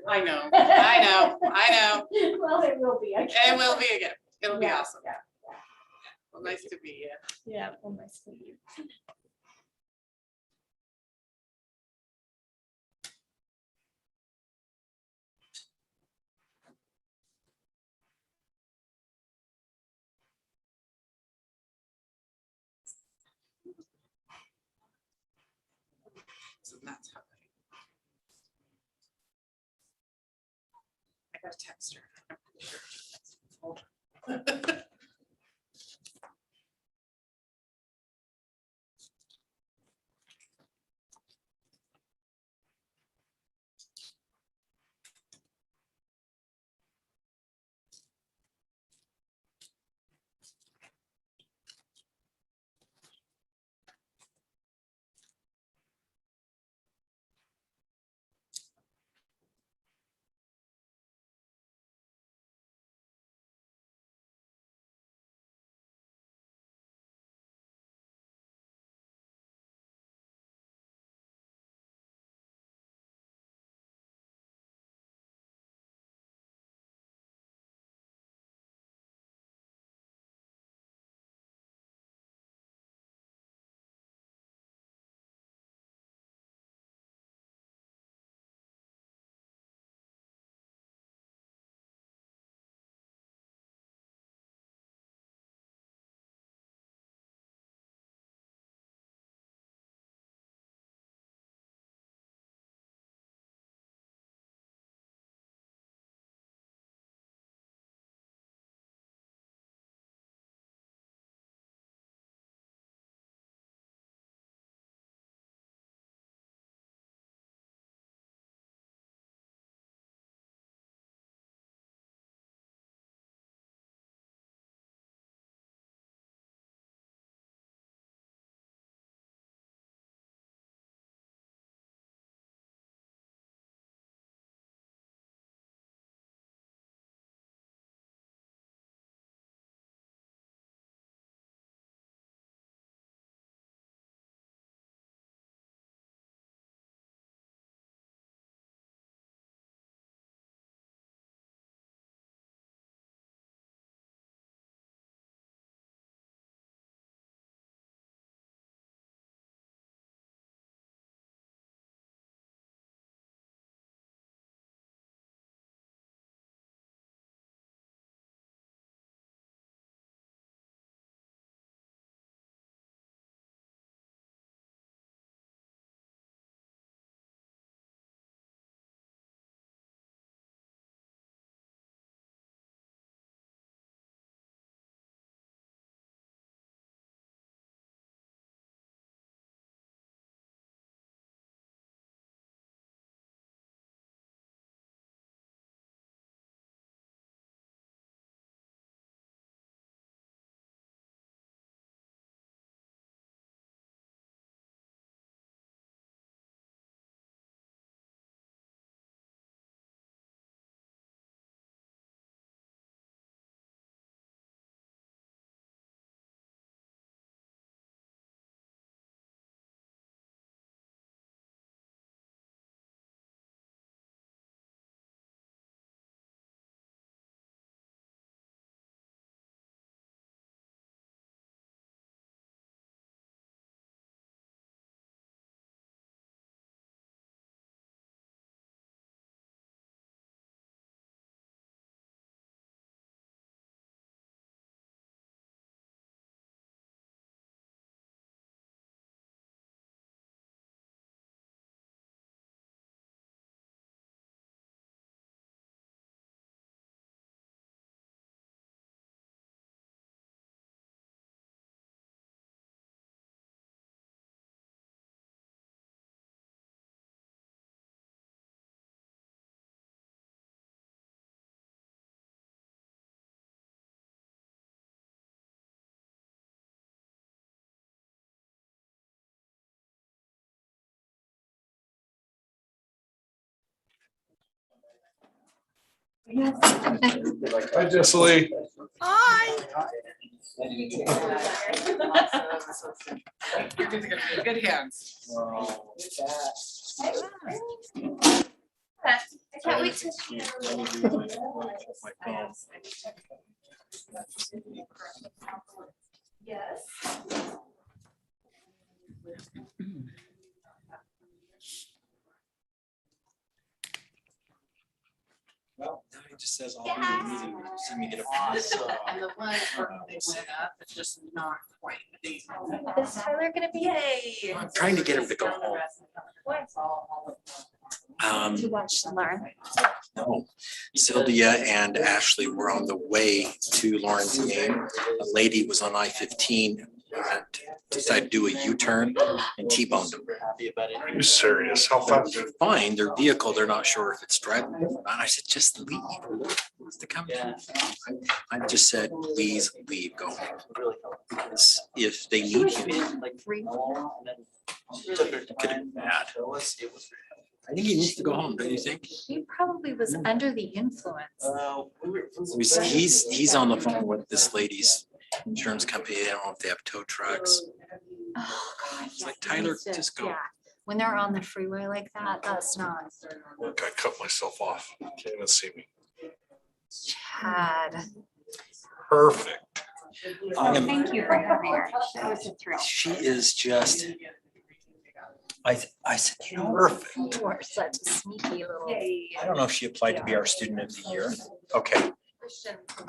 I know, I know, I know. Well, it will be. It will be again. It'll be Yeah, awesome. yeah, Well, nice to be here. yeah. Well, nice to meet you. So that's how I got a text her. I'm pretty sure. Hi, Jesselie. You're gonna be in good hands. I can't wait to see. Yes. Well, now it just says I'll be in the meeting. See me get a pass. And the one where they went up, it's just not quite. Is Tyler gonna be? Yay. I'm trying to get him to go home. To watch Lauren. No, Sylvia and Ashley were on the way to Lauren's game. A lady was on I-15 and decided to do a U-turn and T-boned them. Are you serious? How fast? Fine, their vehicle, they're not sure if it's drivable. I said, just leave. What's the come? I just said, please leave, go home. Because if they need you, could have been bad. I think he needs to go home, don't you think? He probably was under the influence. He's on the phone with this lady's insurance company. I don't know if they have tow trucks. Oh, God. It's yeah, like, he Tyler, needs to- just go. yeah. When they're on the freeway like that, that's not. Look, I cut myself off. Can't even see me. Chad. Perfect. Thank you for having her. That was a thrill. She is just, I said, you know, Perfect. You are such a sneaky little. I don't know if she applied to be our student of the year. Okay,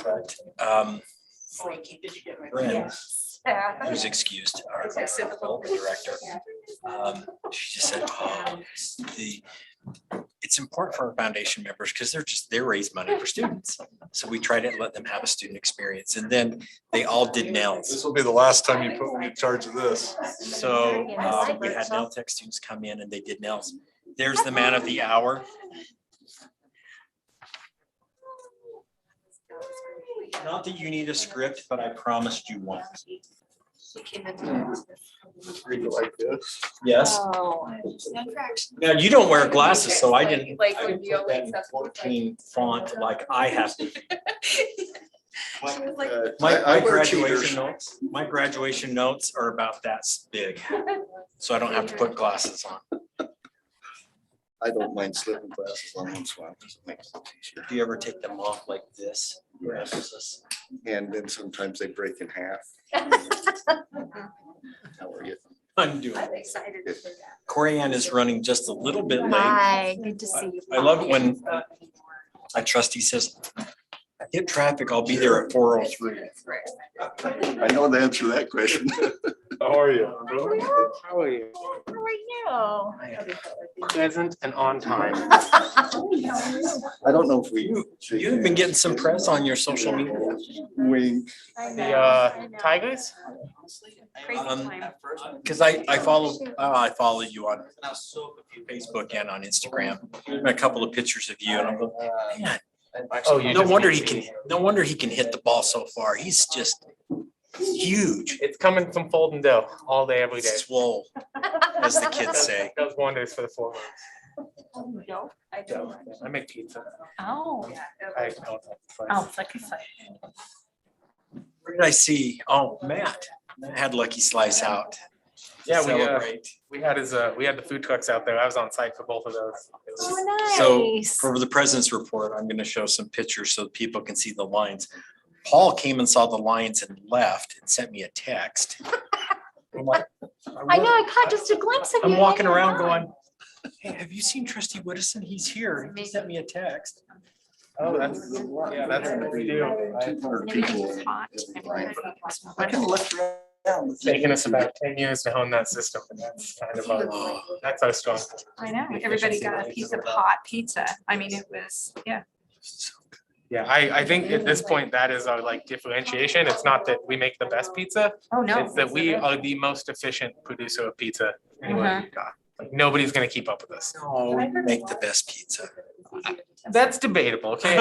but Bryn, who's excused, our director, she just said, oh, it's important for our foundation members because they raise money for students. So we try to let them have a student experience, and then they all did This nails. will be the last time you put me in charge of this. So we had nail tech students come in and they did nails. There's the man of the hour. Not that you need a script, but I promised you one. Read it like this. Yes. Oh. Now, you don't wear glasses, so I didn't. Like I when didn't you put that only in accept 14 font like I have to. She was like, My graduation notes are about that big, so I don't have to put glasses on. I don't mind slipping glasses on once in a while, because it makes it easier. Do you ever take them off like this? Yes. And then sometimes they break in half. How are you? I'm doing. I'm excited for that. Corey Ann is running just a little bit late. Hi, good to see you. I love it when a trustee says, I hit traffic, I'll be there at 4:03. I know the answer to that question. How are you? How are you? How are you? Pleasant and on time. I don't know if we. You've been getting some press on your social media. Wink. The Tigers? Crazy Um, time. Cause I follow you on Facebook and on Instagram. A couple of pictures of you and I'm going, man, Oh, you no just wonder need he to- can hit the ball so far. He's just huge. It's coming from Folden Dough all day, every day. Swole, as the kids say. Does wonders for the 4 months. No, I don't. I make pizza. Oh. I don't. Oh, it's like a slice. Where did I see? Oh, Matt had Lucky Slice out. to Yeah, celebrate. we had the food trucks out there. I was on site for both of those. It was- Oh, So nice. for the president's report, I'm gonna show some pictures so people can see the lines. Paul came and saw the lines and left and sent me a text. I'm like, I know, I caught just a glimpse of you. I'm walking hanging around on. going, hey, have you seen Trustee Widdowson? He's here. He sent me a text. Oh, that's what we do. Everything's hot. I can lift around. It's taken us about 10 years to hone that system, and that's kind of that's our strong point. I know, everybody got a piece of hot pizza. I mean, it was, yeah. Yeah, I think at this point, that is our like differentiation. It's not that we make the best pizza. Oh, no. It's that we are the most efficient producer of pizza anywhere in Utah. Like nobody's gonna keep up with us. No, we make the best pizza. That's debatable, okay?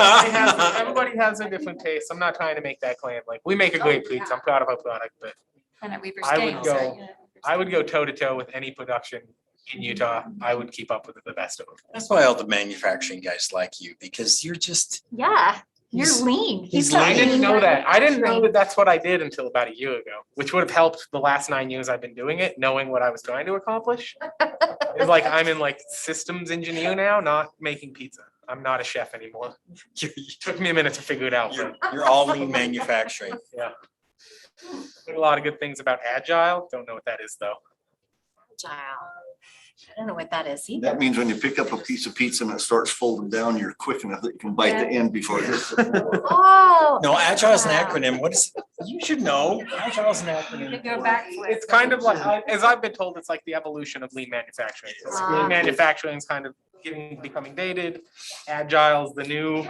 Everybody has a different taste. I'm not trying to make that claim. Like, we make a great pizza. I'm proud of our product, but And at Weber's I would Games, go- right? I would go toe to toe with any production in Utah, I would keep up with the best of them. That's why all the manufacturing guys like you, because you're just, Yeah, you're He's- lean. he's got I didn't lean know that. I didn't know manufacturing. that that's what I did until about a year ago, which would have helped the last 9 years I've been doing it, knowing what I was trying to accomplish. It's like I'm in like systems engineer now, not making pizza. I'm not a chef anymore. you're, Took me a minute to figure it out, but you're all lean manufacturing. yeah. Heard a lot of good things about agile. Don't know what that is though. Agile. I don't know what that is either. That means when you pick up a piece of pizza and it starts folding down, you're quick enough that you can bite the end before it hits the floor. Oh. No, agile is an wow. acronym. What is, you should know. Agile is an acronym. Go back. It's kind of like, as I've been told, it's like the evolution of lean manufacturing. Ah. Lean manufacturing is kind of becoming dated. Agile's the new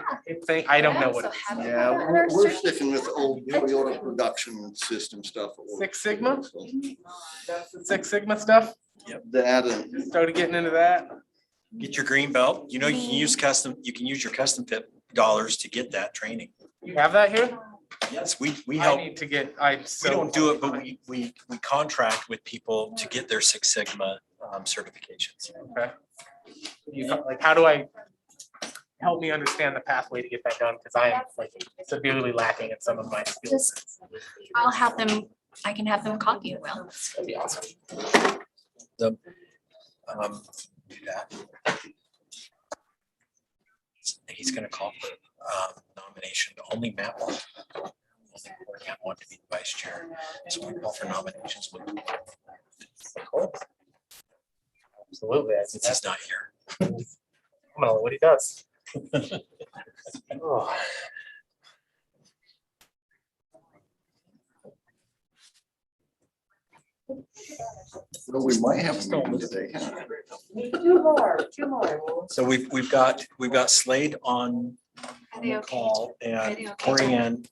thing. I don't know what it is. Yeah, we're sticking with the old Toyota production system stuff. Six Sigma? That's the Six Sigma stuff. That and Started getting into that. Get your green belt. You know, you can use your custom fit dollars to get that training. You have that here? Yes, we I help. need to get, We don't do it, but we contract with people to get their Six Sigma certifications. Okay. Like, how do I help me understand the pathway to get that done? Because I am like severely lacking in some of my skills. Just, I'll have them, I can have them copy it, Will. That'd be awesome. Do that. He's gonna call for nomination, only Matt won. Only Matt wanted to be the vice chair, so we call for nominations with. Absolutely. Since he's not here. I don't know what he does. Oh. well, we might have a meeting today. huh? Two more. So we've got Slade on Are they okay? call Are and they okay? Corianne,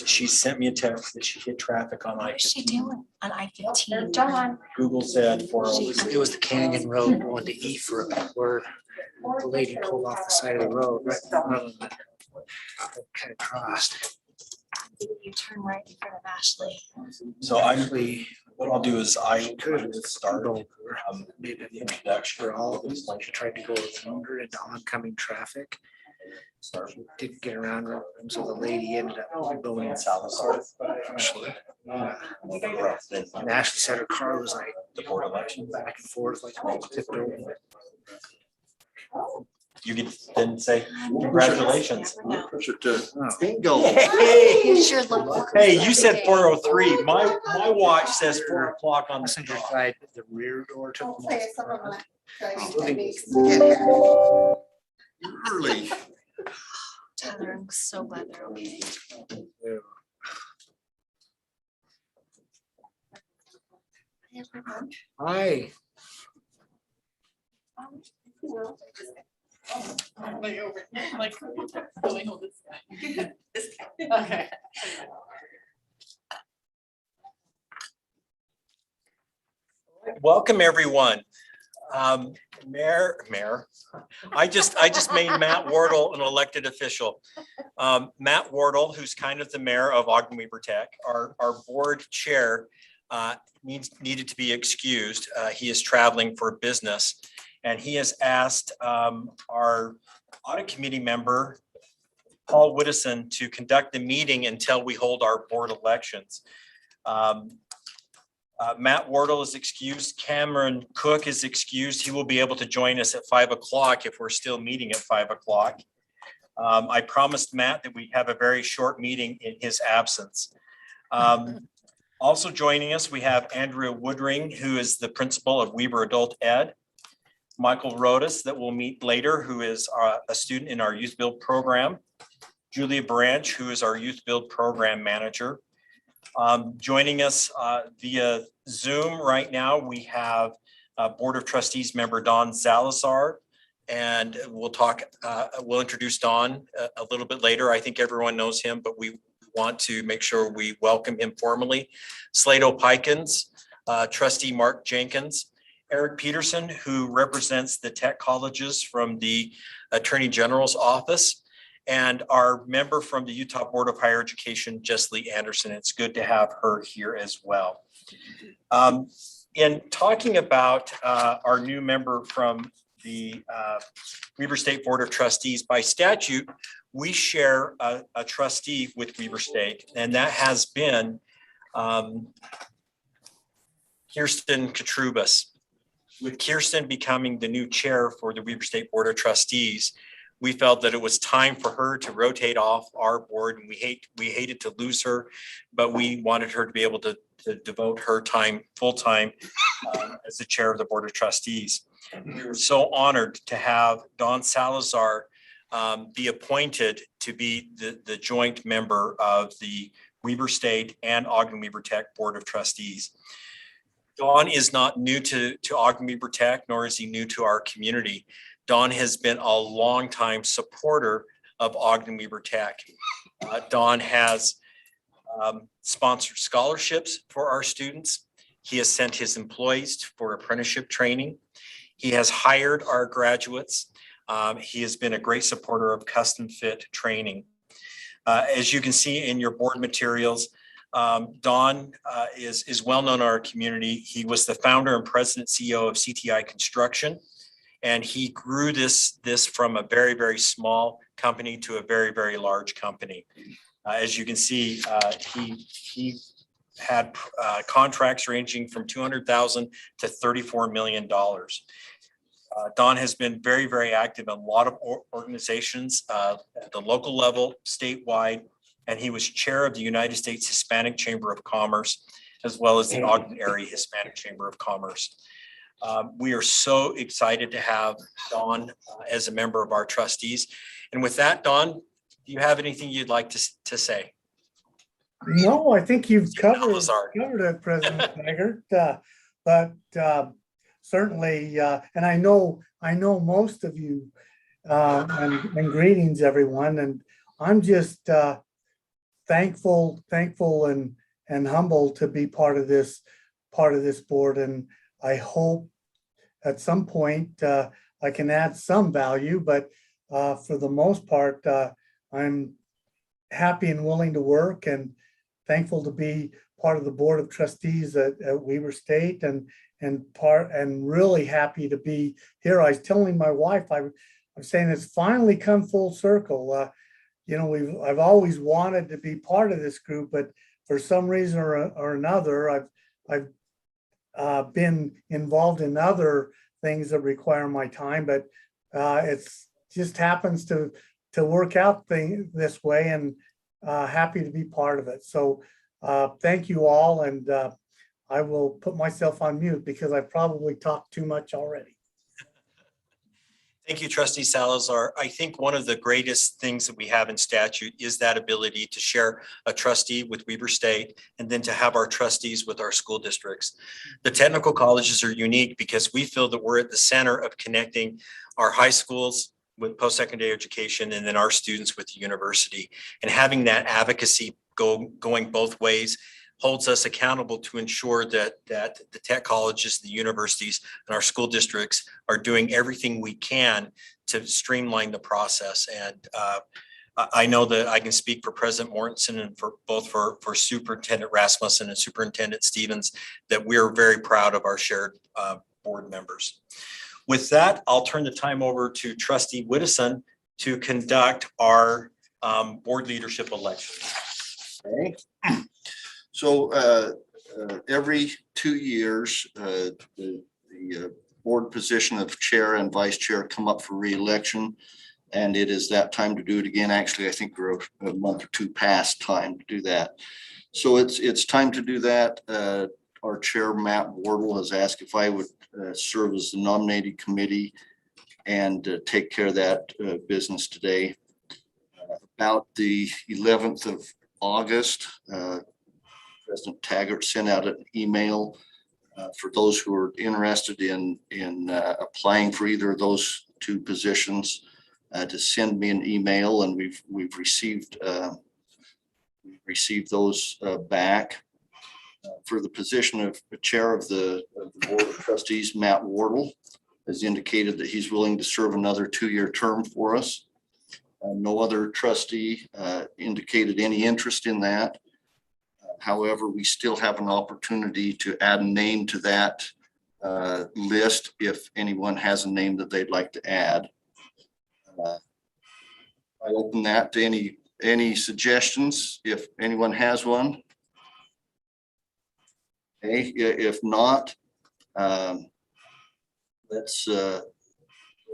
she sent me a text that she hit traffic on What is she I-15. doing on I-15? Done. Google said for. It was the Canyon Road going to Ephraim where the lady pulled off the side of the road right in front of it. Kind of crossed. You turn right in front of Ashley. So I'm, Actually, what I'll do is I could have start over. maybe the introduction For all of us, like she tried to go longer into oncoming traffic. Didn't get around, so the lady ended up going in Salazar. Ashley. And Ashley said her car was like The board election. back and forth, like tipped over. You can then say congratulations. Push it to Oh. bingo. You sure look. Hey, you said 4:03. My watch says 4 o'clock on the Passenger clock. side, the rear door took. I'll say some of them. Early. Tyler, I'm so glad they're okay. Hi. Like over, like, really hold this guy. This guy. Okay. Welcome, everyone. Mayor, I just made Matt Wardle an elected official. Matt Wardle, who's kind of the mayor of Ogden-Weber Tech, our board chair, needed to be excused. He is traveling for business, and he has asked our audit committee member, Paul Whittison, to conduct the meeting until we hold our board elections. Matt Wardle is excused. Cameron Cook is excused. He will be able to join us at 5 o'clock if we're still meeting at 5 o'clock. I promised Matt that we'd have a very short meeting in his absence. Also joining us, we have Andrea Woodring, who is the principal of Weber Adult Ed. Michael Rodas, that we'll meet later, who is a student in our Youthbuild program. Julia Branch, who is our Youthbuild program manager. Joining us via Zoom right now, we have Board of Trustees member Don Salazar, and we'll introduce Don a little bit later. I think everyone knows him, but we want to make sure we welcome him formally. Slato Pikins, Trustee Mark Jenkins, Eric Peterson, who represents the tech colleges from the Attorney General's office, and our member from the Utah Board of Higher Education, Jessie Anderson. It's good to have her here as well. in talking about our new member from the Weber State Board of Trustees, by statute, we share a trustee with Weber State, and that has been Kirsten Katrubus. With Kirsten becoming the new chair for the Weber State Board of Trustees, we felt that it was time for her to rotate off our board, and we hated to lose her, but we wanted her to be able to devote her time full-time as the chair of the Board of Trustees. We were so honored to have Don Salazar be appointed to be the joint member of the Weber State and Ogden-Weber Tech Board of Trustees. Don is not new to Ogden-Weber Tech, nor is he new to our community. Don has been a longtime supporter of Ogden-Weber Tech. Don has sponsored scholarships for our students. He has sent his employees for apprenticeship training. He has hired our graduates. He has been a great supporter of custom fit training. As you can see in your board materials, Don is well known in our community. He was the founder and president CEO of CTI Construction, and he grew this from a very, very small company to a very, very large company. As you can see, he had contracts ranging from $200,000 to $34 million. Don has been very, very active in a lot of organizations at the local level, statewide, and he was chair of the United States Hispanic Chamber of Commerce, as well as the Ogden Area Hispanic Chamber of Commerce. We are so excited to have Don as a member of our trustees. And with that, Don, do you have anything you'd like to say? No, I think you've covered it, President Taggart. But certainly, and I know most of you, and greetings, everyone. And I'm just thankful and humbled to be part of this board. And I hope at some point I can add some value, but for the most part, I'm happy and willing to work and thankful to be part of the Board of Trustees at Weber State and really happy to be here. I was telling my wife, I'm saying it's finally come full circle. I've always wanted to be part of this group, but for some reason or another, I've been involved in other things that require my time, but it's just happens to work out this way, and happy to be part of it. So thank you all, and I will put myself on mute because I probably talked too much already. Thank you, Trustee Salazar. I think one of the greatest things that we have in statute is that ability to share a trustee with Weber State and then to have our trustees with our school districts. The technical colleges are unique because we feel that we're at the center of connecting our high schools with post-secondary education and then our students with the university. And having that advocacy going both ways holds us accountable to ensure that the tech colleges, the universities, and our school districts are doing everything we can to streamline the process. And I know that I can speak for President Mortensen and for Superintendent Rasmussen and Superintendent Stevens that we're very proud of our shared board members. With that, I'll turn the time over to Trustee Widdowson to conduct our board leadership election. Okay. So every 2 years, the board position of chair and vice chair come up for re-election, and it is that time to do it again. Actually, I think we're a month or two past time to do that. So it's time to do that. Our chair, Matt Wardle, has asked if I would serve as the nominating committee and take care of that business today. About the 11th of August, President Taggart sent out an email for those who are interested in applying for either of those two positions to send me an email, and we've received those back. For the position of the chair of the Board of Trustees, Matt Wardle has indicated that he's willing to serve another 2-year term for us. No other trustee indicated any interest in that. However, we still have an opportunity to add a name to that list if anyone has a name that they'd like to add. I open that to any suggestions, if anyone has one. Okay, if not, let's go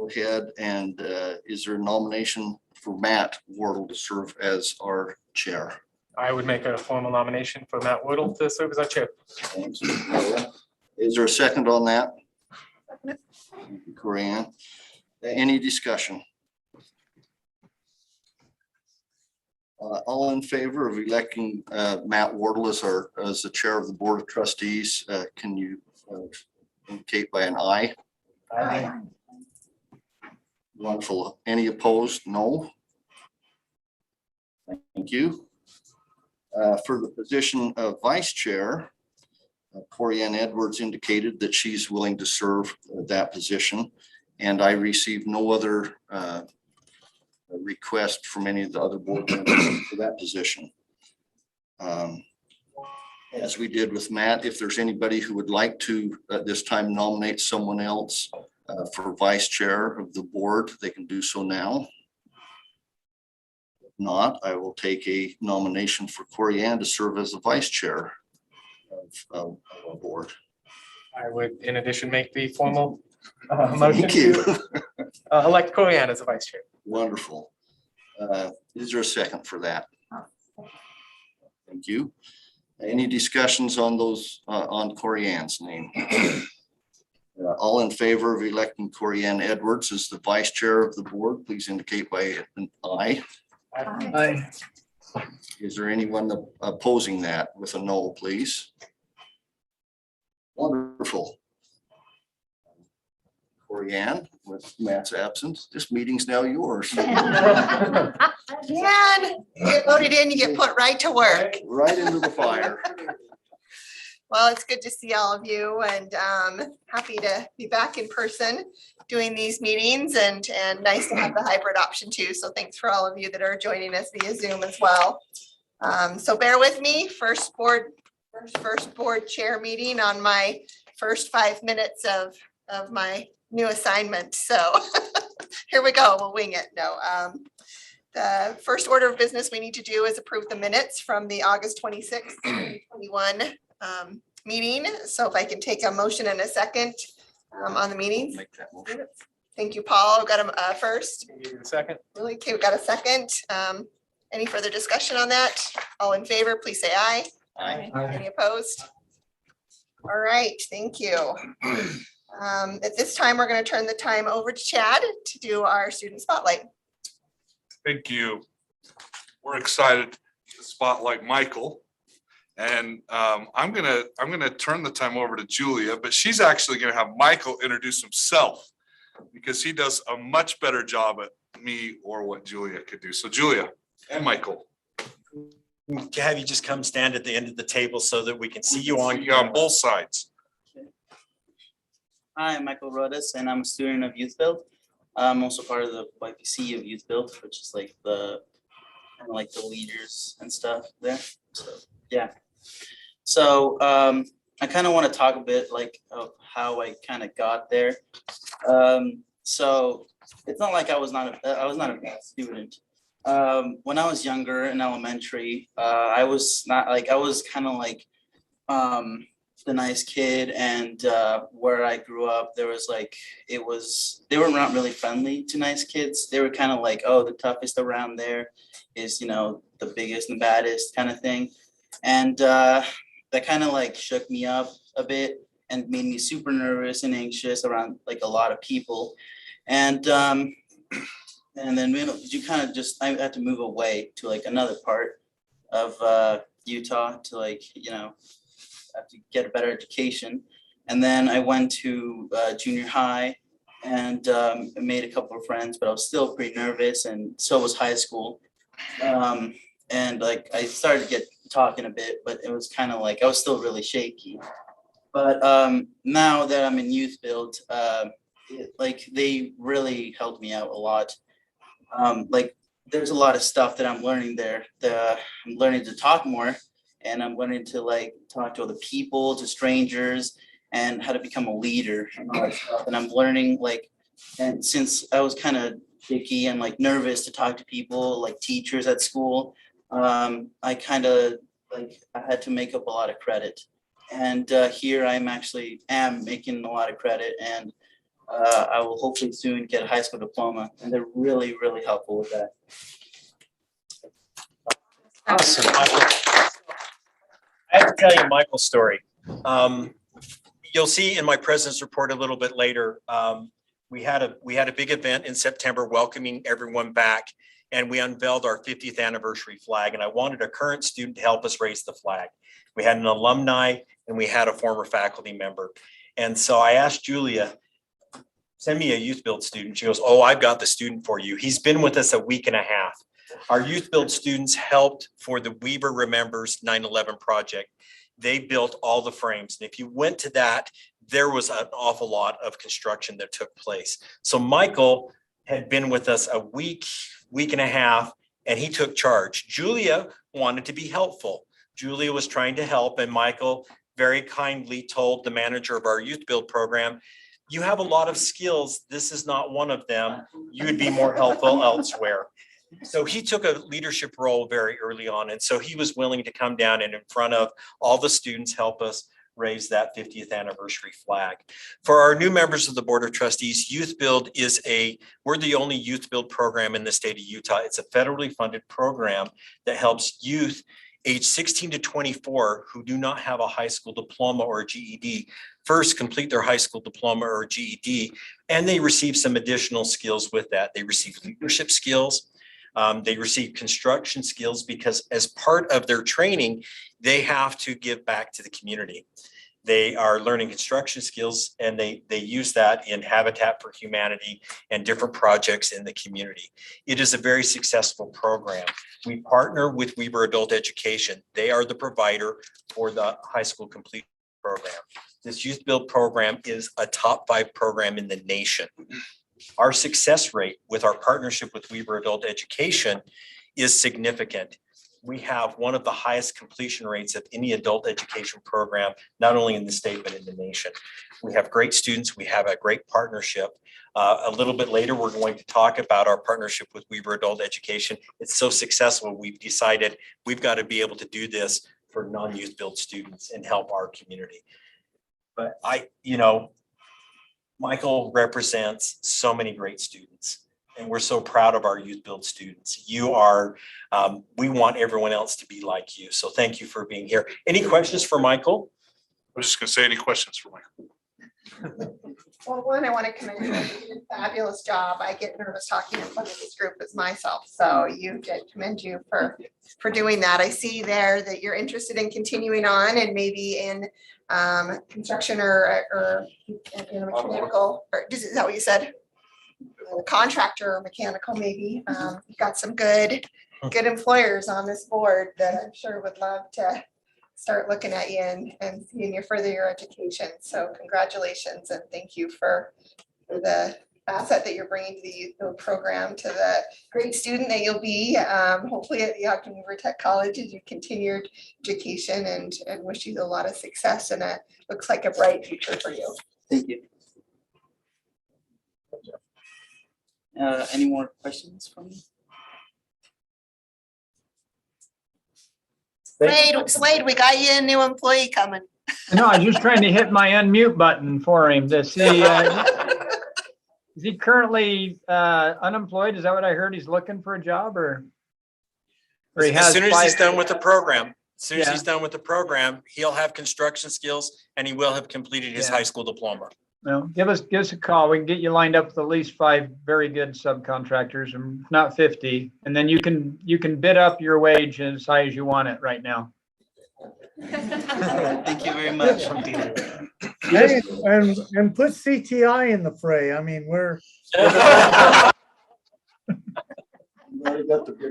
ahead and is there a nomination for Matt Wardle to serve as our chair? I would make a formal nomination for Matt Whittle to serve as our chair. Thanks. Is there a second on that? Thank you, Corinne. Any discussion? All in favor of electing Matt Wardle as the chair of the Board of Trustees, can you indicate by an aye? Aye. Wonderful. Any opposed? No. Thank you. For the position of vice chair, Corianne Edwards indicated that she's willing to serve that position, and I received no other request from any of the other board members for that position. As we did with Matt, if there's anybody who would like to at this time nominate someone else for vice chair of the board, they can do so now. If not, I will take a nomination for Corianne to serve as the vice chair of our board. I would, in addition, make the formal motion Thank you. to elect Corianne as a vice chair. Wonderful. Is there a second for that? Thank you. Any discussions on those, on Corianne's name? All in favor of electing Corianne Edwards as the vice chair of the board, please indicate by an aye. Aye. Is there anyone opposing that with a no, please? Wonderful. Corianne, with Matt's absence, this meeting's now yours. Man, you get voted in, you get put right to work. Right into the fire. Well, it's good to see all of you and happy to be back in person doing these meetings and nice to have the hybrid option too. So thanks for all of you that are joining us via Zoom as well. So bear with me, first board chair meeting on my first 5 minutes of my new assignment. So here we go, we'll wing it. No, the first order of business we need to do is approve the minutes from the August 26th, 2021 meeting. So if I can take a motion and a second on the meetings. Make that motion. Thank you, Paul. Got him first. Second. Really, okay, we got a second. Any further discussion on that? All in favor, please say aye. Aye. Any opposed? All right, thank you. At this time, we're going to turn the time over to Chad to do our student spotlight. Thank you. We're excited to spotlight Michael. And I'm gonna turn the time over to Julia, but she's actually gonna have Michael introduce himself because he does a much better job at me or what Julia could do. So Julia and Michael. To have you just come stand at the end of the table so that we can see you on. On both sides. Hi, I'm Michael Rodas, and I'm a student of Youthbuild. I'm also part of the YPC of Youthbuild, which is like the kind of like the leaders and stuff there. So yeah. So I kind of want to talk a bit like of how I kind of got there. So it's not like I was not a bad student. When I was younger in elementary, I was kind of like the nice kid, and where I grew up, there was like, they were not really friendly to nice kids. They were kind of like, oh, the toughest around there is, you know, the biggest and baddest kind of thing. And that kind of like shook me up a bit and made me super nervous and anxious around like a lot of people. And then, you know, I had to move away to like another part of Utah to like, you know, have to get a better education. And then I went to junior high and made a couple of friends, but I was still pretty nervous, and so was high school. And like I started to get talking a bit, but it was kind of like I was still really shaky. But now that I'm in Youthbuild, like they really helped me out a lot. Like there's a lot of stuff that I'm learning there. I'm learning to talk more and I'm learning to like talk to other people, to strangers, and how to become a leader and all that stuff. And I'm learning like, and since I was kind of picky and like nervous to talk to people, like teachers at school, I kind of like, I had to make up a lot of credit. And here am making a lot of credit, and I will hopefully soon get a high school diploma, and they're really, really helpful with that. Awesome. I have to tell you Michael's story. You'll see in my president's report a little bit later. We had a big event in September welcoming everyone back, and we unveiled our 50th anniversary flag. And I wanted a current student to help us raise the flag. We had an alumni and we had a former faculty member. And so I asked Julia, send me a Youthbuild student. She goes, oh, I've got the student for you. He's been with us a week and a half. Our Youthbuild students helped for the Weber Remembers 9/11 project. They built all the frames. And if you went to that, there was an awful lot of construction that took place. So Michael had been with us a week and a half, and he took charge. Julia wanted to be helpful. Julia was trying to help, and Michael very kindly told the manager of our Youthbuild program, you have a lot of skills. This is not one of them. You would be more helpful elsewhere. So he took a leadership role very early on. And so he was willing to come down and in front of all the students, help us raise that 50th anniversary flag. For our new members of the Board of Trustees, Youthbuild we're the only Youthbuild program in the state of Utah. It's a federally funded program that helps youth age 16 to 24 who do not have a high school diploma or a GED first complete their high school diploma or GED, and they receive some additional skills with that. They receive leadership skills. They receive construction skills because as part of their training, they have to give back to the community. They are learning construction skills, and they use that in Habitat for Humanity and different projects in the community. It is a very successful program. We partner with Weber Adult Education. They are the provider for the high school complete program. This Youthbuild program is a top 5 program in the nation. Our success rate with our partnership with Weber Adult Education is significant. We have one of the highest completion rates of any adult education program, not only in the state, but in the nation. We have great students. We have a great partnership. A little bit later, we're going to talk about our partnership with Weber Adult Education. It's so successful, we've decided we've got to be able to do this for non-Youthbuild students and help our community. But Michael represents so many great students, and we're so proud of our Youthbuild students. You are, we want everyone else to be like you. So thank you for being here. Any questions for Michael? I was just gonna say, any questions for Michael? Well, one, I want to commend you. You did a fabulous job. I get nervous talking in front of this group as myself. So you did commend you for doing that. I see there that you're interested in continuing on and maybe in construction or mechanical, or is that what you said? Contractor or mechanical, maybe. You've got some good employers on this board that I'm sure would love to start looking at you and seeing you further your education. So congratulations and thank you for the asset that you're bringing to the Youthbuild program, to the great student that you'll be, hopefully at the Ogden-Weber Tech College as you continue your education, and wish you a lot of success, and it looks like a bright future for you. Thank you. Any more questions from me? Slade, we got you a new employee coming. No, I was just trying to hit my unmute button for him to see. Is he currently unemployed? Is that what I heard? He's looking for a job, or he has as soon as 5 he's done with the program, he'll have construction skills and he will have completed his high school diploma. Well, give us a call. We can get you lined up with at least 5 very good subcontractors, and not 50. And then you can bid up your wage as high as you want it right now. Thank you very much. Hey, and put CTI in the fray. I mean, I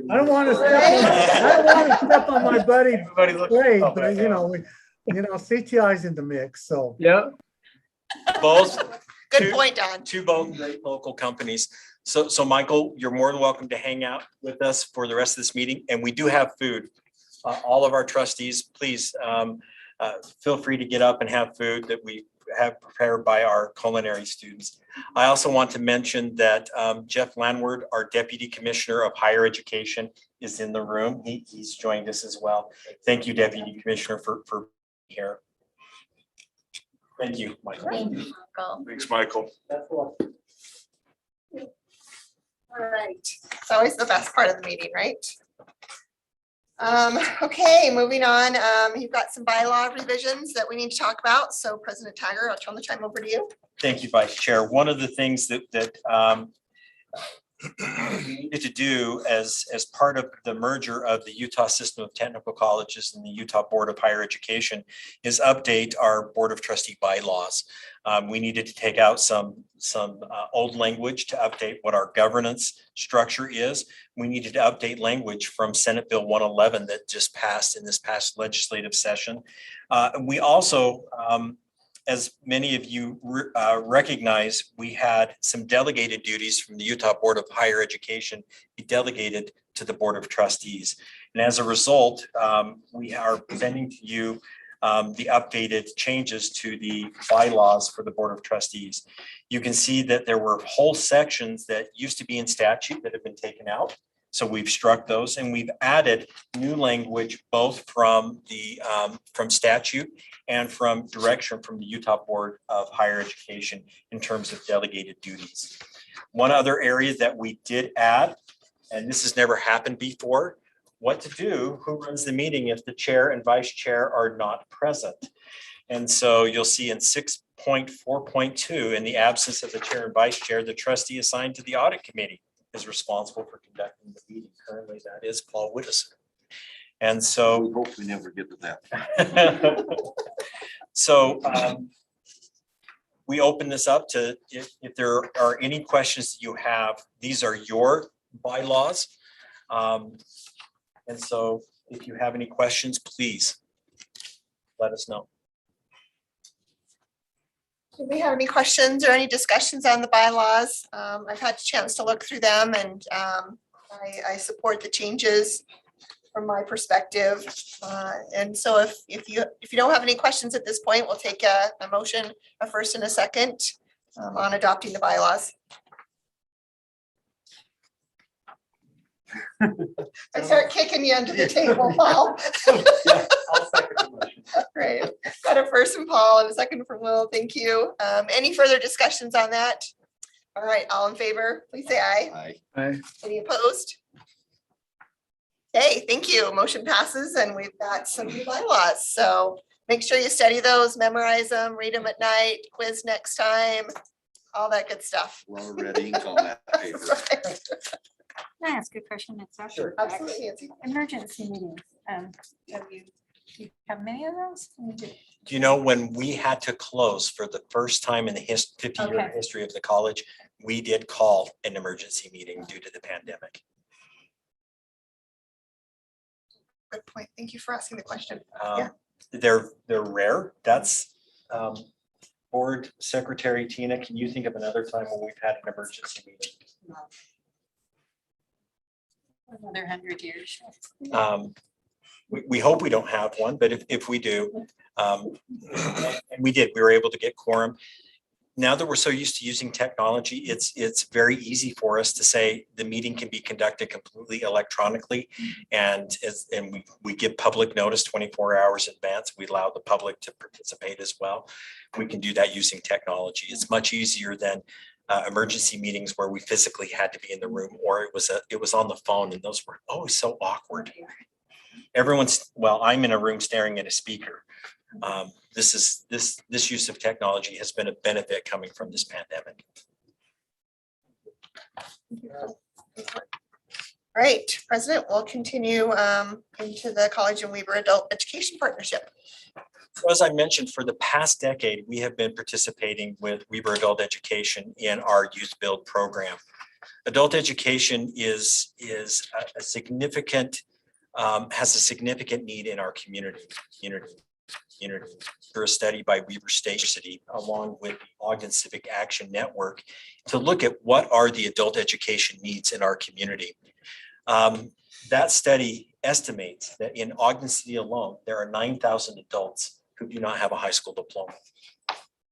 don't want to step on my buddy Slade, but CTI's in the mix. So yeah. Both. Good point, Don. Both great local companies. So Michael, you're more than welcome to hang out with us for the rest of this meeting. And we do have food. all of our trustees, please feel free to get up and have food that we have prepared by our culinary students. I also want to mention that Jeff Landward, our Deputy Commissioner of Higher Education, is in the room. He's joined us as well. Thank you, Deputy Commissioner, for being here. Thank you, Michael. Thank you, Michael. Thanks, Michael. All right, it's always the best part of the meeting, right? Okay, moving on. You've got some bylaw revisions that we need to talk about. So President Tiger, I'll turn the time over to you. Thank you, Vice Chair. One of the things that we needed to do as part of the merger of the Utah System of Technical Colleges and the Utah Board of Higher Education is update our Board of Trustee bylaws. We needed to take out some old language to update what our governance structure is. We needed to update language from Senate Bill 111 that just passed in this past legislative session. And we also, as many of you recognize, we had some delegated duties from the Utah Board of Higher Education be delegated to the Board of Trustees. And as a result, we are presenting to you the updated changes to the bylaws for the Board of Trustees. You can see that there were whole sections that used to be in statute that have been taken out. So we've struck those and we've added new language both from the from statute and from direction from the Utah Board of Higher Education in terms of delegated duties. One other area that we did add, and this has never happened before, what to do, who runs the meeting if the chair and vice chair are not present. And so you'll see in 6.4.2, in the absence of the chair and vice chair, the trustee assigned to the audit committee is responsible for conducting the meeting. Currently, that is Paul Whittison. And so We hope we never get to that. so we open this up to if there are any questions that you have, these are your bylaws. And so if you have any questions, please let us know. Do we have any questions or any discussions on the bylaws? I've had a chance to look through them and I support the changes from my perspective. And so if you don't have any questions at this point, we'll take a motion, a first and a second on adopting the bylaws. I start kicking you under the table, Paul. Great. Got a first from Paul and a second from Will. Thank you. Any further discussions on that? All right, all in favor, please say aye. Aye. Any opposed? Okay, thank you. Motion passes and we've got some new bylaws. So make sure you study those, memorize them, read them at night, quiz next time, all that good stuff. Well, red ink on that paper. Right. Can I ask a question? It's actually Sure. Absolutely, Nancy. emergency meetings. You have many of those? Do you know when we had to close for the first time in the 50-year Okay. history of the college, we did call an emergency meeting due to the pandemic. Good point. Thank you for asking the question. They're rare. That's Board Secretary Tina, can you think of another time when we've had an emergency meeting? Another 100 years. We hope we don't have one, but if we do, and we did, we were able to get quorum. Now that we're so used to using technology, it's very easy for us to say the meeting can be conducted completely electronically. And we give public notice 24 hours in advance. We allow the public to participate as well. We can do that using technology. It's much easier than emergency meetings where we physically had to be in the room, or it was on the phone, and those were always so awkward. I'm in a room staring at a speaker. This use of technology has been a benefit coming from this pandemic. Right, President, we'll continue into the College-Weber Adult Education Partnership. So as I mentioned, for the past decade, we have been participating with Weber Adult Education in our Youthbuild program. Adult education is a significant, has a significant need in our community. Through a study by Weber State University, along with the Ogden Civic Action Network, to look at what are the adult education needs in our community. That study estimates that in Ogden City alone, there are 9,000 adults who do not have a high school diploma.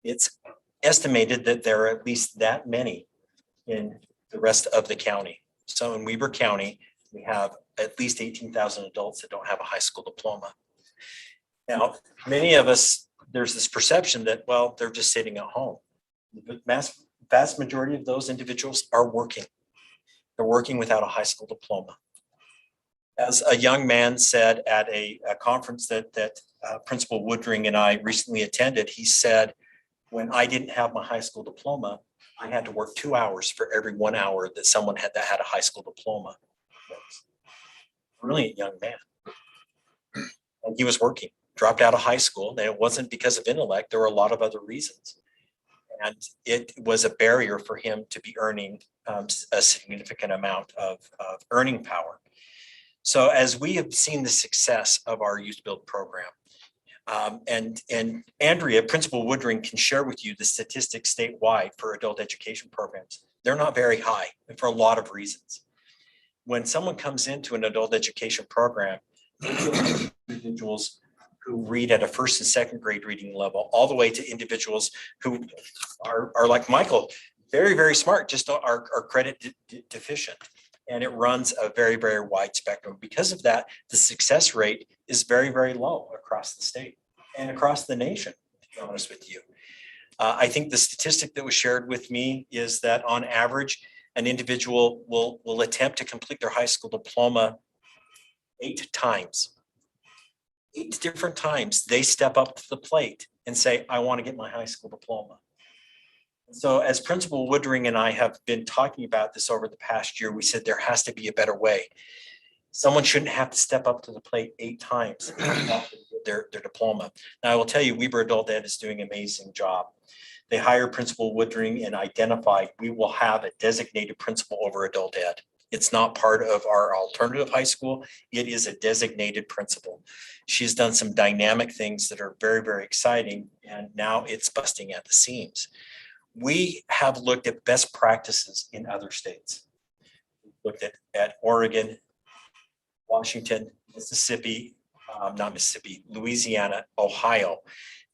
It's estimated that there are at least that many in the rest of the county. So in Weber County, we have at least 18,000 adults that don't have a high school diploma. Now, many of us, there's this perception that, well, they're just sitting at home. The vast majority of those individuals are working. They're working without a high school diploma. As a young man said at a conference that Principal Woodring and I recently attended, he said, when I didn't have my high school diploma, I had to work 2 hours for every 1 hour that someone had that had a high school diploma. Brilliant young man. And he was working, dropped out of high school, and it wasn't because of intellect. There were a lot of other reasons. And it was a barrier for him to be earning a significant amount of earning power. So as we have seen the success of our Youthbuild program, and Andrea, Principal Woodring, can share with you the statistics statewide for adult education programs. They're not very high, and for a lot of reasons. When someone comes into an adult education program, individuals who read at a first and second grade reading level, all the way to individuals who are like Michael, very, very smart, just are credit deficient. And it runs a very, very wide spectrum. Because of that, the success rate is very, very low across the state and across the nation, to be honest with you. I think the statistic that was shared with me is that on average, an individual will attempt to complete their high school diploma 8 times. 8 different times they step up to the plate and say, I want to get my high school diploma. So as Principal Woodring and I have been talking about this over the past year, we said there has to be a better way. Someone shouldn't have to step up to the plate 8 times to get their diploma. Now, I will tell you, Weber Adult Ed is doing an amazing job. They hired Principal Woodring and identified we will have a designated principal over adult ed. It's not part of our alternative high school. It is a designated principal. She's done some dynamic things that are very, very exciting, and now it's busting at the seams. We have looked at best practices in other states. We've looked at Oregon, Washington, Mississippi, Louisiana, Ohio.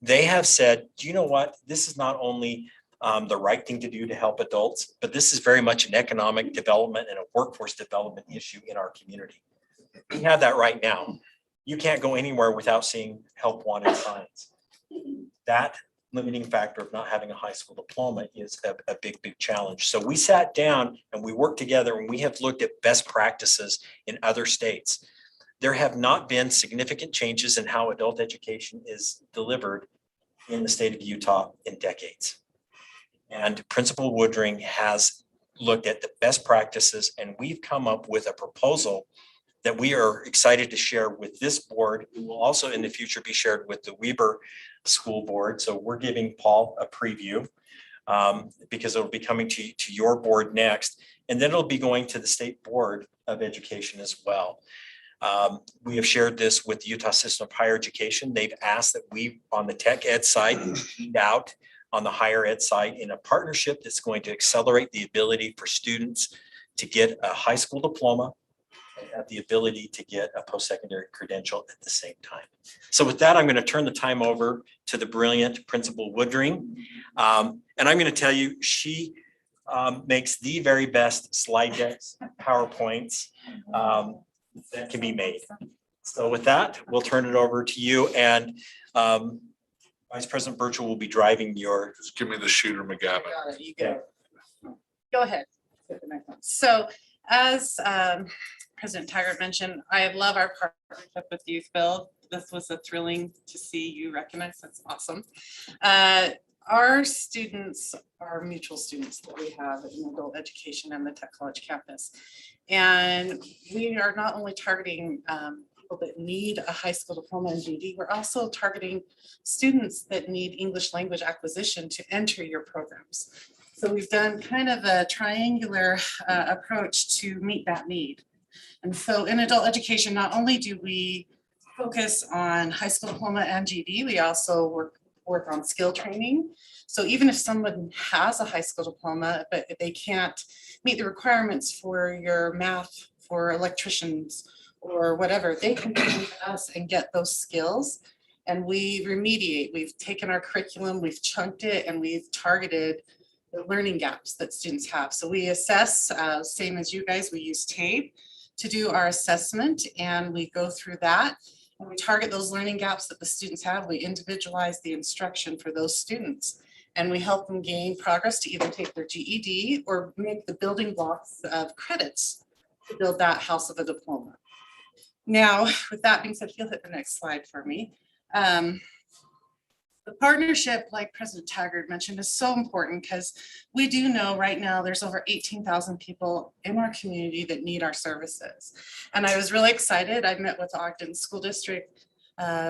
They have said, do you know what? This is not only the right thing to do to help adults, but this is very much an economic development and a workforce development issue in our community. We have that right now. You can't go anywhere without seeing help wanted signs. That limiting factor of not having a high school diploma is a big, big challenge. So we sat down and we worked together, and we have looked at best practices in other states. There have not been significant changes in how adult education is delivered in the state of Utah in decades. And Principal Woodring has looked at the best practices, and we've come up with a proposal that we are excited to share with this board. It will also in the future be shared with the Weber School Board. So we're giving Paul a preview because it'll be coming to your board next. And then it'll be going to the State Board of Education as well. We have shared this with the Utah System of Higher Education. They've asked that we, on the tech ed side, lead out on the higher ed side in a partnership that's going to accelerate the ability for students to get a high school diploma and have the ability to get a post-secondary credential at the same time. So with that, I'm going to turn the time over to the brilliant Principal Woodring. And I'm going to tell you, she makes the very best slide decks, PowerPoints, that can be made. So with that, we'll turn it over to you, and Vice President Burchell will be driving your. Just give me the shooter, McGavin. You go ahead. So as President Taggart mentioned, I love our partnership with Youthbuild. This was a thrilling to see you recognize. That's awesome. Our students are mutual students that we have in adult education and the Tech College campus. And we are not only targeting people that need a high school diploma in GD, we're also targeting students that need English language acquisition to enter your programs. So we've done kind of a triangular approach to meet that need. And so in adult education, not only do we focus on high school diploma and GD, we also work on skill training. So even if someone has a high school diploma, but they can't meet the requirements for your math for electricians or whatever, they can come to us and get those skills. And we remediate, we've taken our curriculum, we've chunked it, and we've targeted the learning gaps that students have. So we assess, same as you guys, we use TAPE to do our assessment, and we go through that. And we target those learning gaps that the students have. We individualize the instruction for those students. And we help them gain progress to either take their GED or make the building blocks of credits to build that house of a diploma. Now, with that being said, if you'll hit the next slide for me. The partnership, like President Taggart mentioned, is so important because we do know right now there's over 18,000 people in our community that need our services. And I was really excited. I met with Ogden School District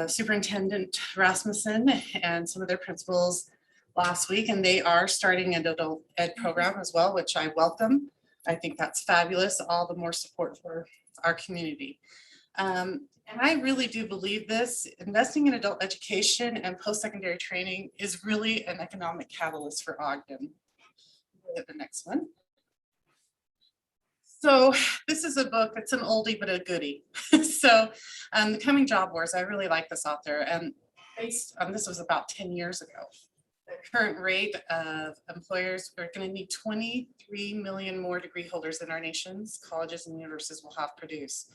Superintendent Rasmussen and some of their principals last week, and they are starting an adult ed program as well, which I welcome. I think that's fabulous. All the more support for our community. And I really do believe this, investing in adult education and post-secondary training is really an economic catalyst for Ogden. The next one. So this is a book, it's an oldie but a goodie. So The Coming Job Wars, I really like this author, and based on this was about 10 years ago. The current rate of employers are going to need 23 million more degree holders in our nation's colleges and universities will have produced.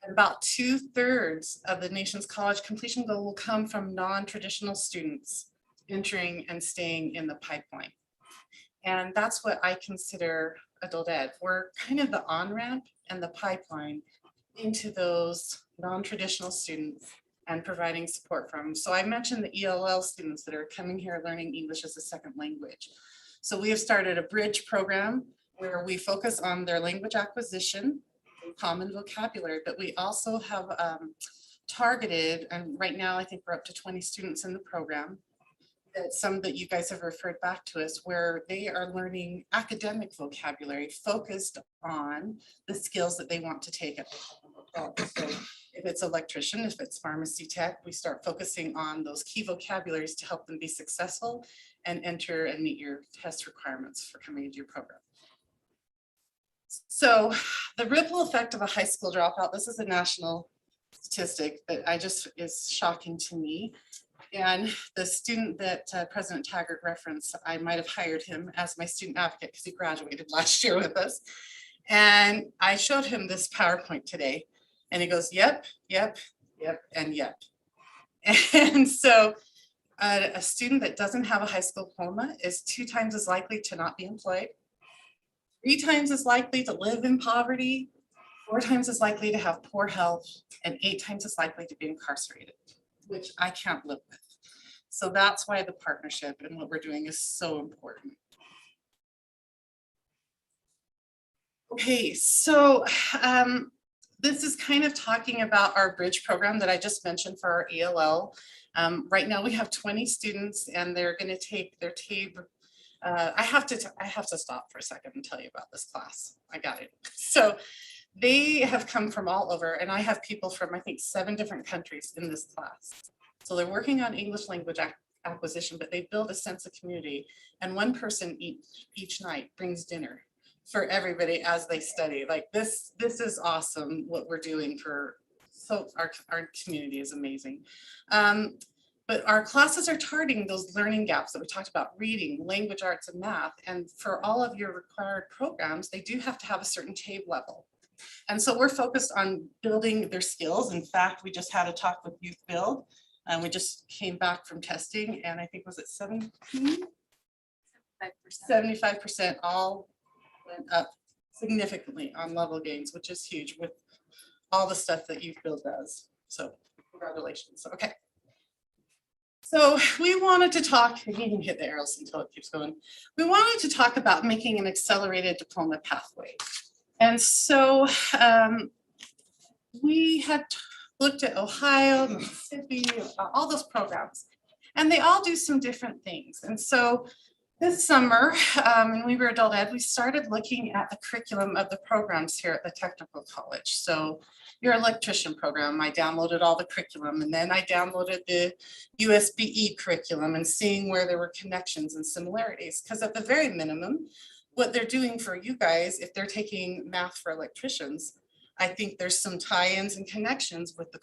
And about 2/3 of the nation's college completion goal will come from non-traditional students entering and staying in the pipeline. And that's what I consider adult ed. We're kind of the on-ramp and the pipeline into those non-traditional students and providing support for them. So I mentioned the ELL students that are coming here learning English as a second language. So we have started a bridge program where we focus on their language acquisition, common vocabulary, but we also have targeted, and right now I think we're up to 20 students in the program, that some that you guys have referred back to us, where they are learning academic vocabulary focused on the skills that they want to take at the so if it's electrician, if it's pharmacy tech, we start focusing on those key vocabularies to help them be successful and enter and meet your test requirements for coming into your program. So the ripple effect of a high school dropout, this is a national statistic that is shocking to me. And the student that President Taggart referenced, I might have hired him as my student advocate because he graduated last year with us. And I showed him this PowerPoint today and he goes, yep, yep, yep, and yep. And so a student that doesn't have a high school diploma is 2 times as likely to not be employed, 3 times as likely to live in poverty, 4 times as likely to have poor health, and 8 times as likely to be incarcerated, which I can't live with. So that's why the partnership and what we're doing is so important. Okay, so this is kind of talking about our bridge program that I just mentioned for our ELL. Right now we have 20 students and they're going to take their TABE. I have to stop for a second and tell you about this class. I got it. So they have come from all over, and I have people from I think 7 different countries in this class. So they're working on English language acquisition, but they build a sense of community, and one person each night brings dinner for everybody as they study. Like this is awesome what we're doing for, so our community is amazing. But our classes are targeting those learning gaps that we talked about, reading, language arts, and math. And for all of your required programs, they do have to have a certain TABE level. And so we're focused on building their skills. In fact, we just had a talk with Youthbuild, and we just came back from testing, and I think was it 75% all went up significantly on level gains, which is huge with all the stuff that Youthbuild does. So congratulations. Okay. So we wanted to talk, you can hit the arrows until it keeps going. We wanted to talk about making an accelerated diploma pathway. And so we had looked at Ohio, Mississippi, all those programs, and they all do some different things. And so this summer, when we were adult ed, we started looking at the curriculum of the programs here at the technical college. So your electrician program, I downloaded all the curriculum, and then I downloaded the USBE curriculum and seeing where there were connections and similarities. Because at the very minimum, what they're doing for you guys, if they're taking math for electricians, I think there's some tie-ins and connections with the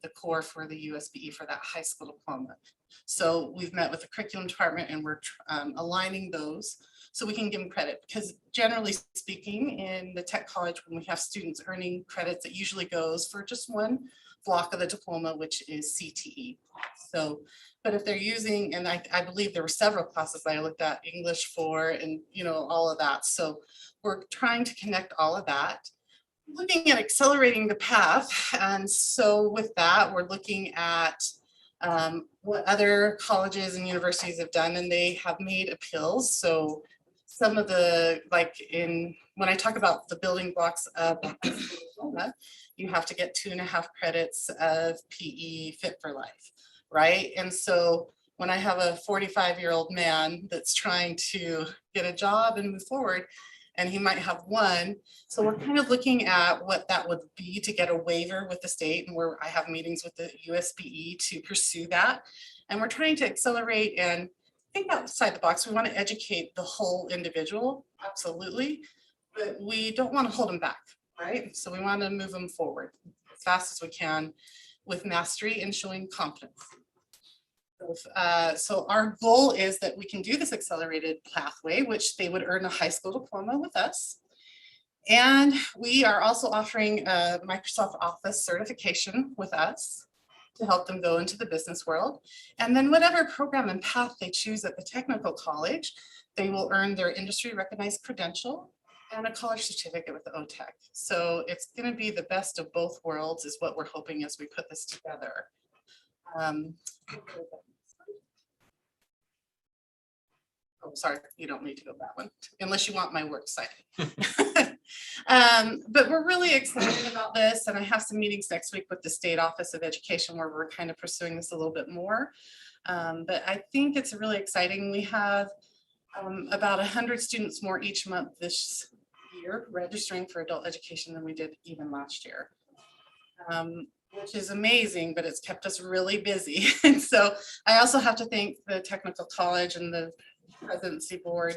core for the USBE for that high school diploma. So we've met with the curriculum department and we're aligning those so we can give them credit, because generally speaking, in the tech college, when we have students earning credits, it usually goes for just one block of the diploma, which is CTE. So, but if they're using, and I believe there were several classes that I looked at, English 4 and all of that. So we're trying to connect all of that, looking at accelerating the path. And so with that, we're looking at what other colleges and universities have done, and they have made appeals. So some of the, when I talk about the building blocks of diploma, you have to get 2.5 credits of PE Fit for Life, right? And so when I have a 45-year-old man that's trying to get a job and move forward, and he might have 1. So we're kind of looking at what that would be to get a waiver with the state, and where I have meetings with the USBE to pursue that. And we're trying to accelerate and think outside the box. We want to educate the whole individual, absolutely, but we don't want to hold them back, right? So we want to move them forward as fast as we can with mastery and showing competence. So our goal is that we can do this accelerated pathway, which they would earn a high school diploma with us. And we are also offering a Microsoft Office certification with us to help them go into the business world. And then whatever program and path they choose at the technical college, they will earn their industry recognized credential and a college certificate with the OTEC. So it's going to be the best of both worlds is what we're hoping as we put this together. Oh, sorry, you don't need to go that one, unless you want my work site. But we're really excited about this, and I have some meetings next week with the State Office of Education where we're kind of pursuing this a little bit more. But I think it's really exciting. We have about 100 students more each month this year registering for adult education than we did even last year. Which is amazing, but it's kept us really busy. And so I also have to thank the technical college and the presidency board.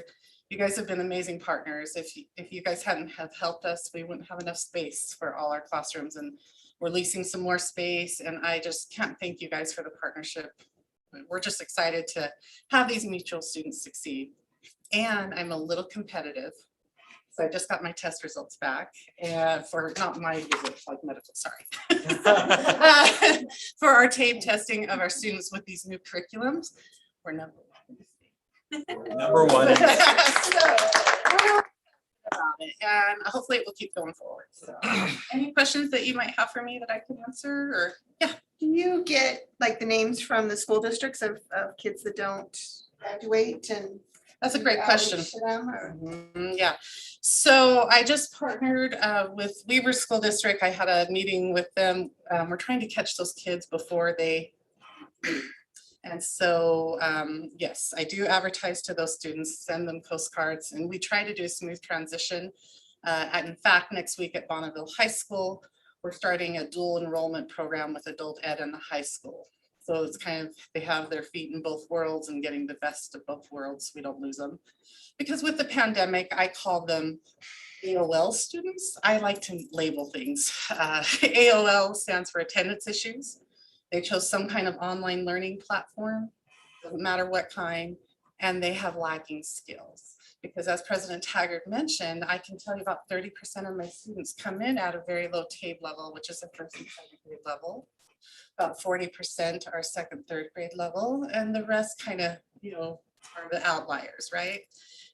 You guys have been amazing partners. If you guys hadn't have helped us, we wouldn't have enough space for all our classrooms, and we're leasing some more space. And I just can't thank you guys for the partnership. We're just excited to have these mutual students succeed. And I'm a little competitive. So I just got my test results back, and for not my results, like medical, sorry. For our tape testing of our students with these new curriculums, we're number 1. Number 1. And hopefully it will keep going forward. So, any questions that you might have for me that I can answer, or yeah. Can you get like the names from the school districts of kids that don't graduate? And that's a great question. To them, or? Yeah. So I just partnered with Weber School District. I had a meeting with them. We're trying to catch those kids before they leave. And so, yes, I do advertise to those students, send them postcards, and we try to do a smooth transition. And in fact, next week at Bonneville High School, we're starting a dual enrollment program with adult ed and the high school. So it's kind of, they have their feet in both worlds and getting the best of both worlds so we don't lose them. Because with the pandemic, I call them AOL students. I like to label things. AOL stands for attendance issues. They chose some kind of online learning platform, doesn't matter what kind, and they have lagging skills. Because as President Taggart mentioned, I can tell you about 30% of my students come in at a very low TABE level, which is a first and second grade level. About 40% are second, third grade level, and the rest kind of, are the outliers, right?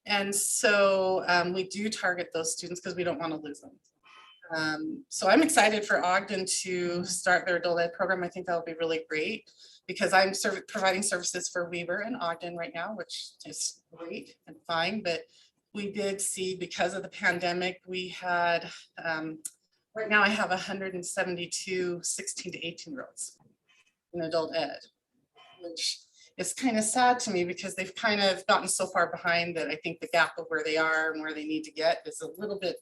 And so we do target those students because we don't want to lose them. So I'm excited for Ogden to start their adult ed program. I think that'll be really great because I'm providing services for Weber and Ogden right now, which is great and fine. But we did see, because of the pandemic, we had, right now I have 172 16 to 18-year-olds in adult ed, which is kind of sad to me because they've kind of gotten so far behind that I think the gap of where they are and where they need to get is a little bit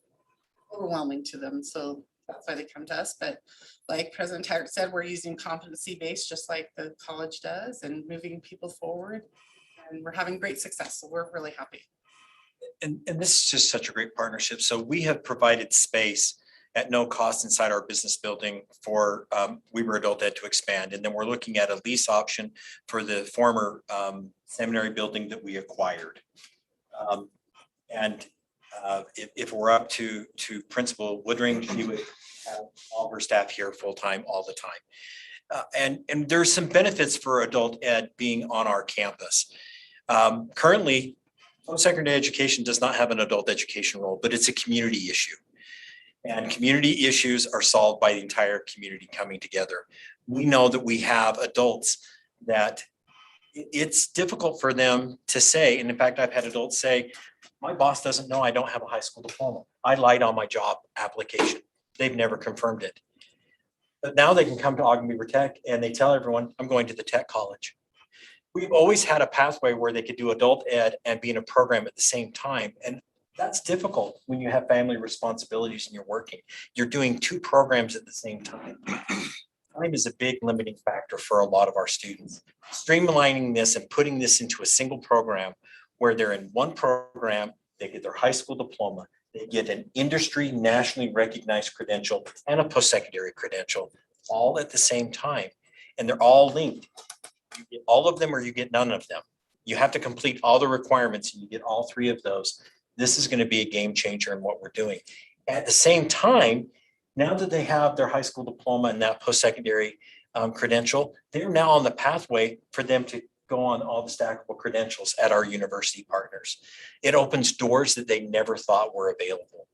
overwhelming to them. So that's why they come to us. But like President Taggart said, we're using competency-based just like the college does and moving people forward. And we're having great success. So we're really happy. and this is just such a great partnership. So we have provided space at no cost inside our business building for Weber Adult Ed to expand. And then we're looking at a lease option for the former seminary building that we acquired. And if we're up to Principal Woodring, she would have all of her staff here full-time all the time. And there's some benefits for adult ed being on our campus. Currently, post-secondary education does not have an adult education role, but it's a community issue. And community issues are solved by the entire community coming together. We know that we have adults that it's difficult for them to say, and in fact, I've had adults say, my boss doesn't know I don't have a high school diploma. I lied on my job application. They've never confirmed it. But now they can come to Ogden-Weber Tech and they tell everyone, I'm going to the tech college. We've always had a pathway where they could do adult ed and be in a program at the same time. And that's difficult when you have family responsibilities and you're working. You're doing two programs at the same time. Time is a big limiting factor for a lot of our students. Streamlining this and putting this into a single program where they're in one program, they get their high school diploma, they get an industry nationally recognized credential and a post-secondary credential all at the same time. And they're all linked. You get all of them or you get none of them. You have to complete all the requirements and you get all three of those. This is going to be a game changer in what we're doing. At the same time, now that they have their high school diploma and that post-secondary credential, they're now on the pathway for them to go on all the stackable credentials at our university partners. It opens doors that they never thought were available.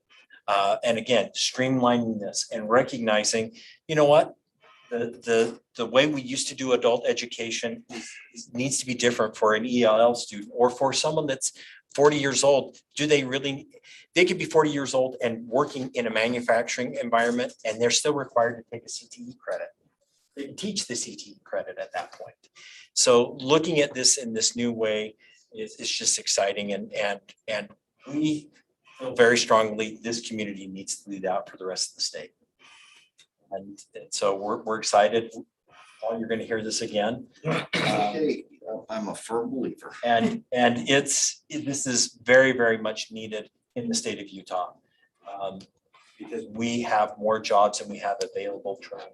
And again, streamlining this and recognizing, you know what? The way we used to do adult education needs to be different for an ELL student or for someone that's 40 years old. Do they really, they could be 40 years old and working in a manufacturing environment and they're still required to take a CTE credit. They can teach the CTE credit at that point. So looking at this in this new way is just exciting and we feel very strongly this community needs to lead out for the rest of the state. And so we're excited. Paul, you're going to hear this again. I'm a firm believer. And this is very, very much needed in the state of Utah because we have more jobs than we have available training.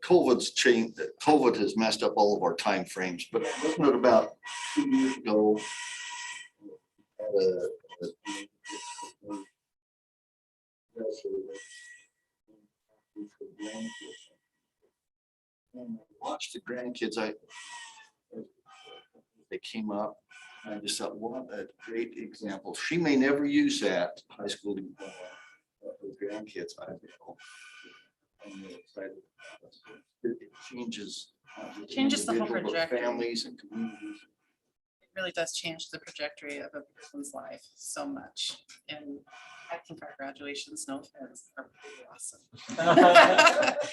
COVID's changed. COVID has messed up all of our time frames, but wasn't it about 2 years ago? Watch the grandkids. They came up. And I just thought, what a great example. She may never use that high school diploma for grandkids. I feel. I'm really excited. It changes. Changes the whole individual, but trajectory. families and communities. It really does change the trajectory of a person's life so much. And I think our graduations, no offense, are pretty awesome.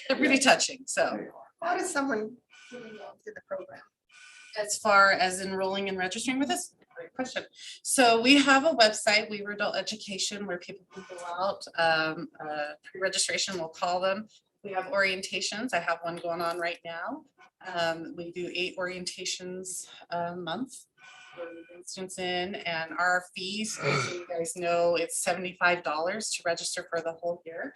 They're pretty touching, so. How does someone get involved in the program? As far as enrolling and registering with us, great question. So we have a website, Weber Adult Education, where people can go out, pre-registration, we'll call them. We have orientations. I have one going on right now. We do 8 orientations a month. For students in, and our fees, so you guys know, it's $75 to register for the whole year.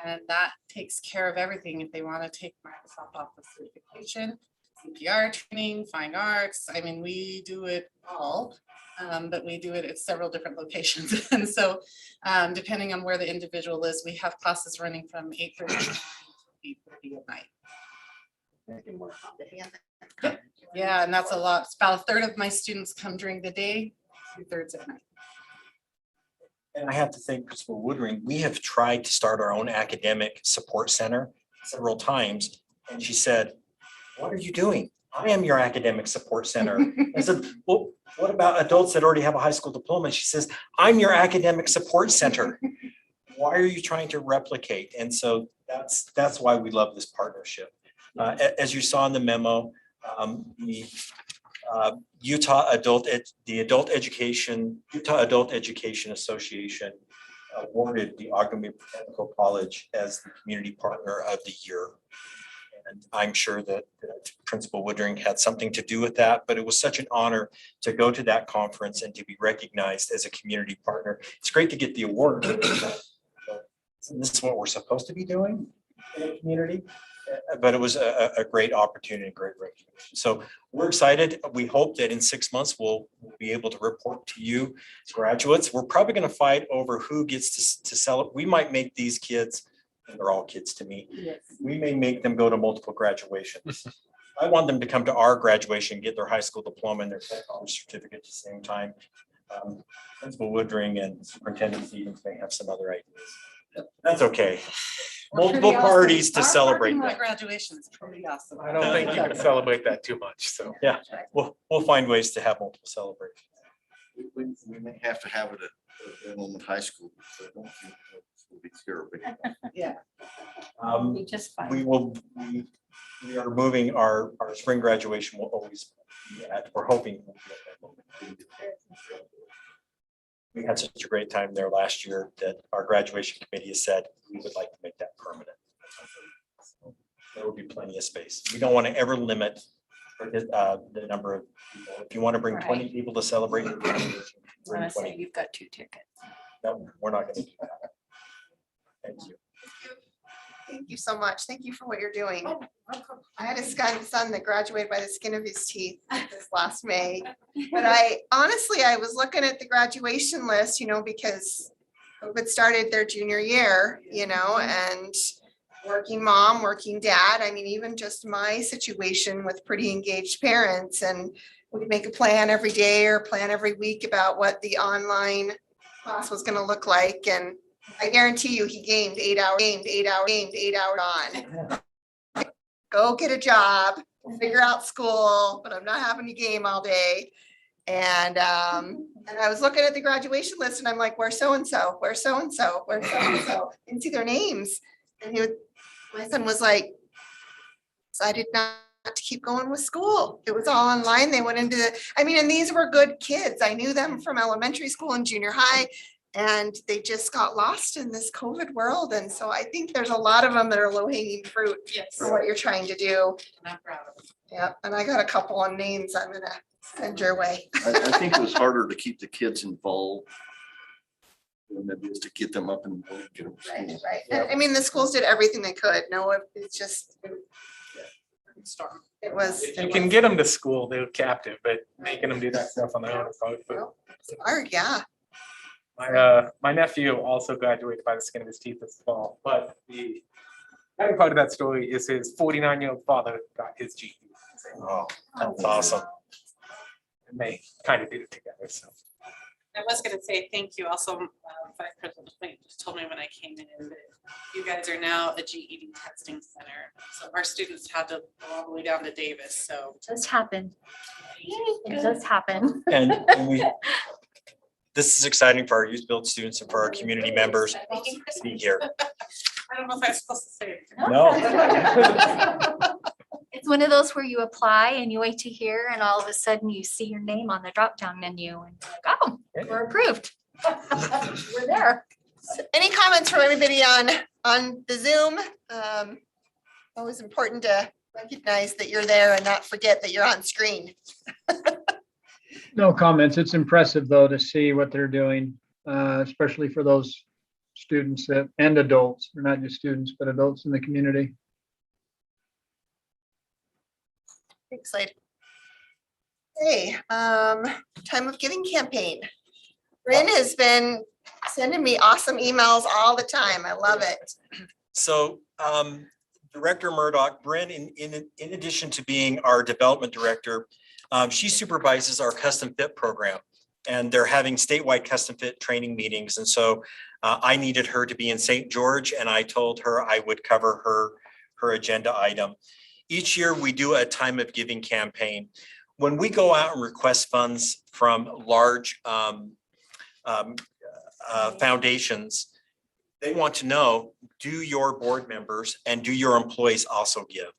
And that takes care of everything. If they want to take Microsoft Office certification, CPR training, fine arts, I mean, we do it all, but we do it at several different locations. And so depending on where the individual is, we have classes running from 8:30 to 8:30 at night. Yeah, and that's a lot. It's about 1/3 of my students come during the day, 2/3 at night. And I have to thank Principal Woodring. We have tried to start our own academic support center several times. And she said, what are you doing? I am your academic support center. I said, well, what about adults that already have a high school diploma? And she says, I'm your academic support center. Why are you trying to replicate? And so that's why we love this partnership. As you saw in the memo, the Utah Adult Education Association awarded the Ogden-Weber Technical College as the Community Partner of the Year. And I'm sure that Principal Woodring had something to do with that, but it was such an honor to go to that conference and to be recognized as a community partner. It's great to get the award. This is what we're supposed to be doing in the community, but it was a great opportunity, great recognition. So we're excited. We hope that in 6 months, we'll be able to report to you graduates. We're probably going to fight over who gets to sell it. We might make these kids, and they're all kids to me. Yes. We may make them go to multiple graduations. I want them to come to our graduation, get their high school diploma and their college certificate at the same time. Principal Woodring and Superintendent Stevens may have some other ideas. That's okay. Multiple parties to celebrate My that. graduation is pretty awesome. I don't think you can celebrate that too much, so. Yeah, we'll find ways to have multiple celebrations. We may have to have it at Wilmot High School. So I don't think it'll be terrible. Yeah. Be just fine. We are moving our spring graduation will always be at, we're hoping. We'll be at that moment. We had such a great time there last year that our graduation committee has said we would like to make that permanent. So there will be plenty of space. We don't want to ever limit the number of people. If you want to bring 20 people to celebrate your graduation, bring Wanna say 20. you've got 2 tickets. No, we're not going to do that. Thank you. Thank you so much. Thank you for what you're doing. I had a son that graduated by the skin of his teeth this last May. But I was looking at the graduation list, because COVID started their junior year, and working mom, working dad. I mean, even just my situation with pretty engaged parents, and we make a plan every day or plan every week about what the online class was going to look like. And I guarantee you, he gamed 8 hours on. Go get a job, figure out school, but I'm not having to game all day. And I was looking at the graduation list and I'm like, where's so-and-so? Where's so-and-so? Where's so-and-so? Didn't see their names. And my son was like, decided not to keep going with school. It was all online. They went into and these were good kids. I knew them from elementary school and junior high. And they just got lost in this COVID world. And so I think there's a lot of them that are low hanging fruit for what you're trying to do. I'm proud of it. Yeah, and I got a couple of names I'm gonna send your way. I think it was harder to keep the kids involved than it is to get them up and get them to Right, school. right. And the schools did everything they could. No, it's just, it was. If you can get them to school, they're captive, but making them do that stuff on their own is probably. It's hard, yeah. My nephew also graduated by the skin of his teeth this fall, but the other part of that story is his 49-year-old father got his GED. Oh, that's awesome. And they kind of did it together, so. I was gonna say thank you also, Vice President Flint just told me when I came in that you guys are now a GED testing center. So our students had to go all the way down to Davis, so. Does happen. It does happen. And this is exciting for our Youthbuild students and for our community members to be here. I don't know if I'm supposed to say it. No. It's one of those where you apply and you wait to hear and all of a sudden you see your name on the drop-down menu and you're like, oh, we're approved. We're there. So any comments from everybody on the Zoom? Always important to recognize that you're there and not forget that you're on screen. No comments. It's impressive though to see what they're doing, especially for those students and adults, or not just students, but adults in the community. Excited. Hey, time of giving campaign. Bryn has been sending me awesome emails all the time. I love it. So Director Murdoch, Bryn, in addition to being our development director, she supervises our custom fit program, and they're having statewide custom fit training meetings. And so I needed her to be in St. George, and I told her I would cover her agenda item. Each year we do a time of giving campaign. When we go out and request funds from large foundations, they want to know, do your board members and do your employees also give?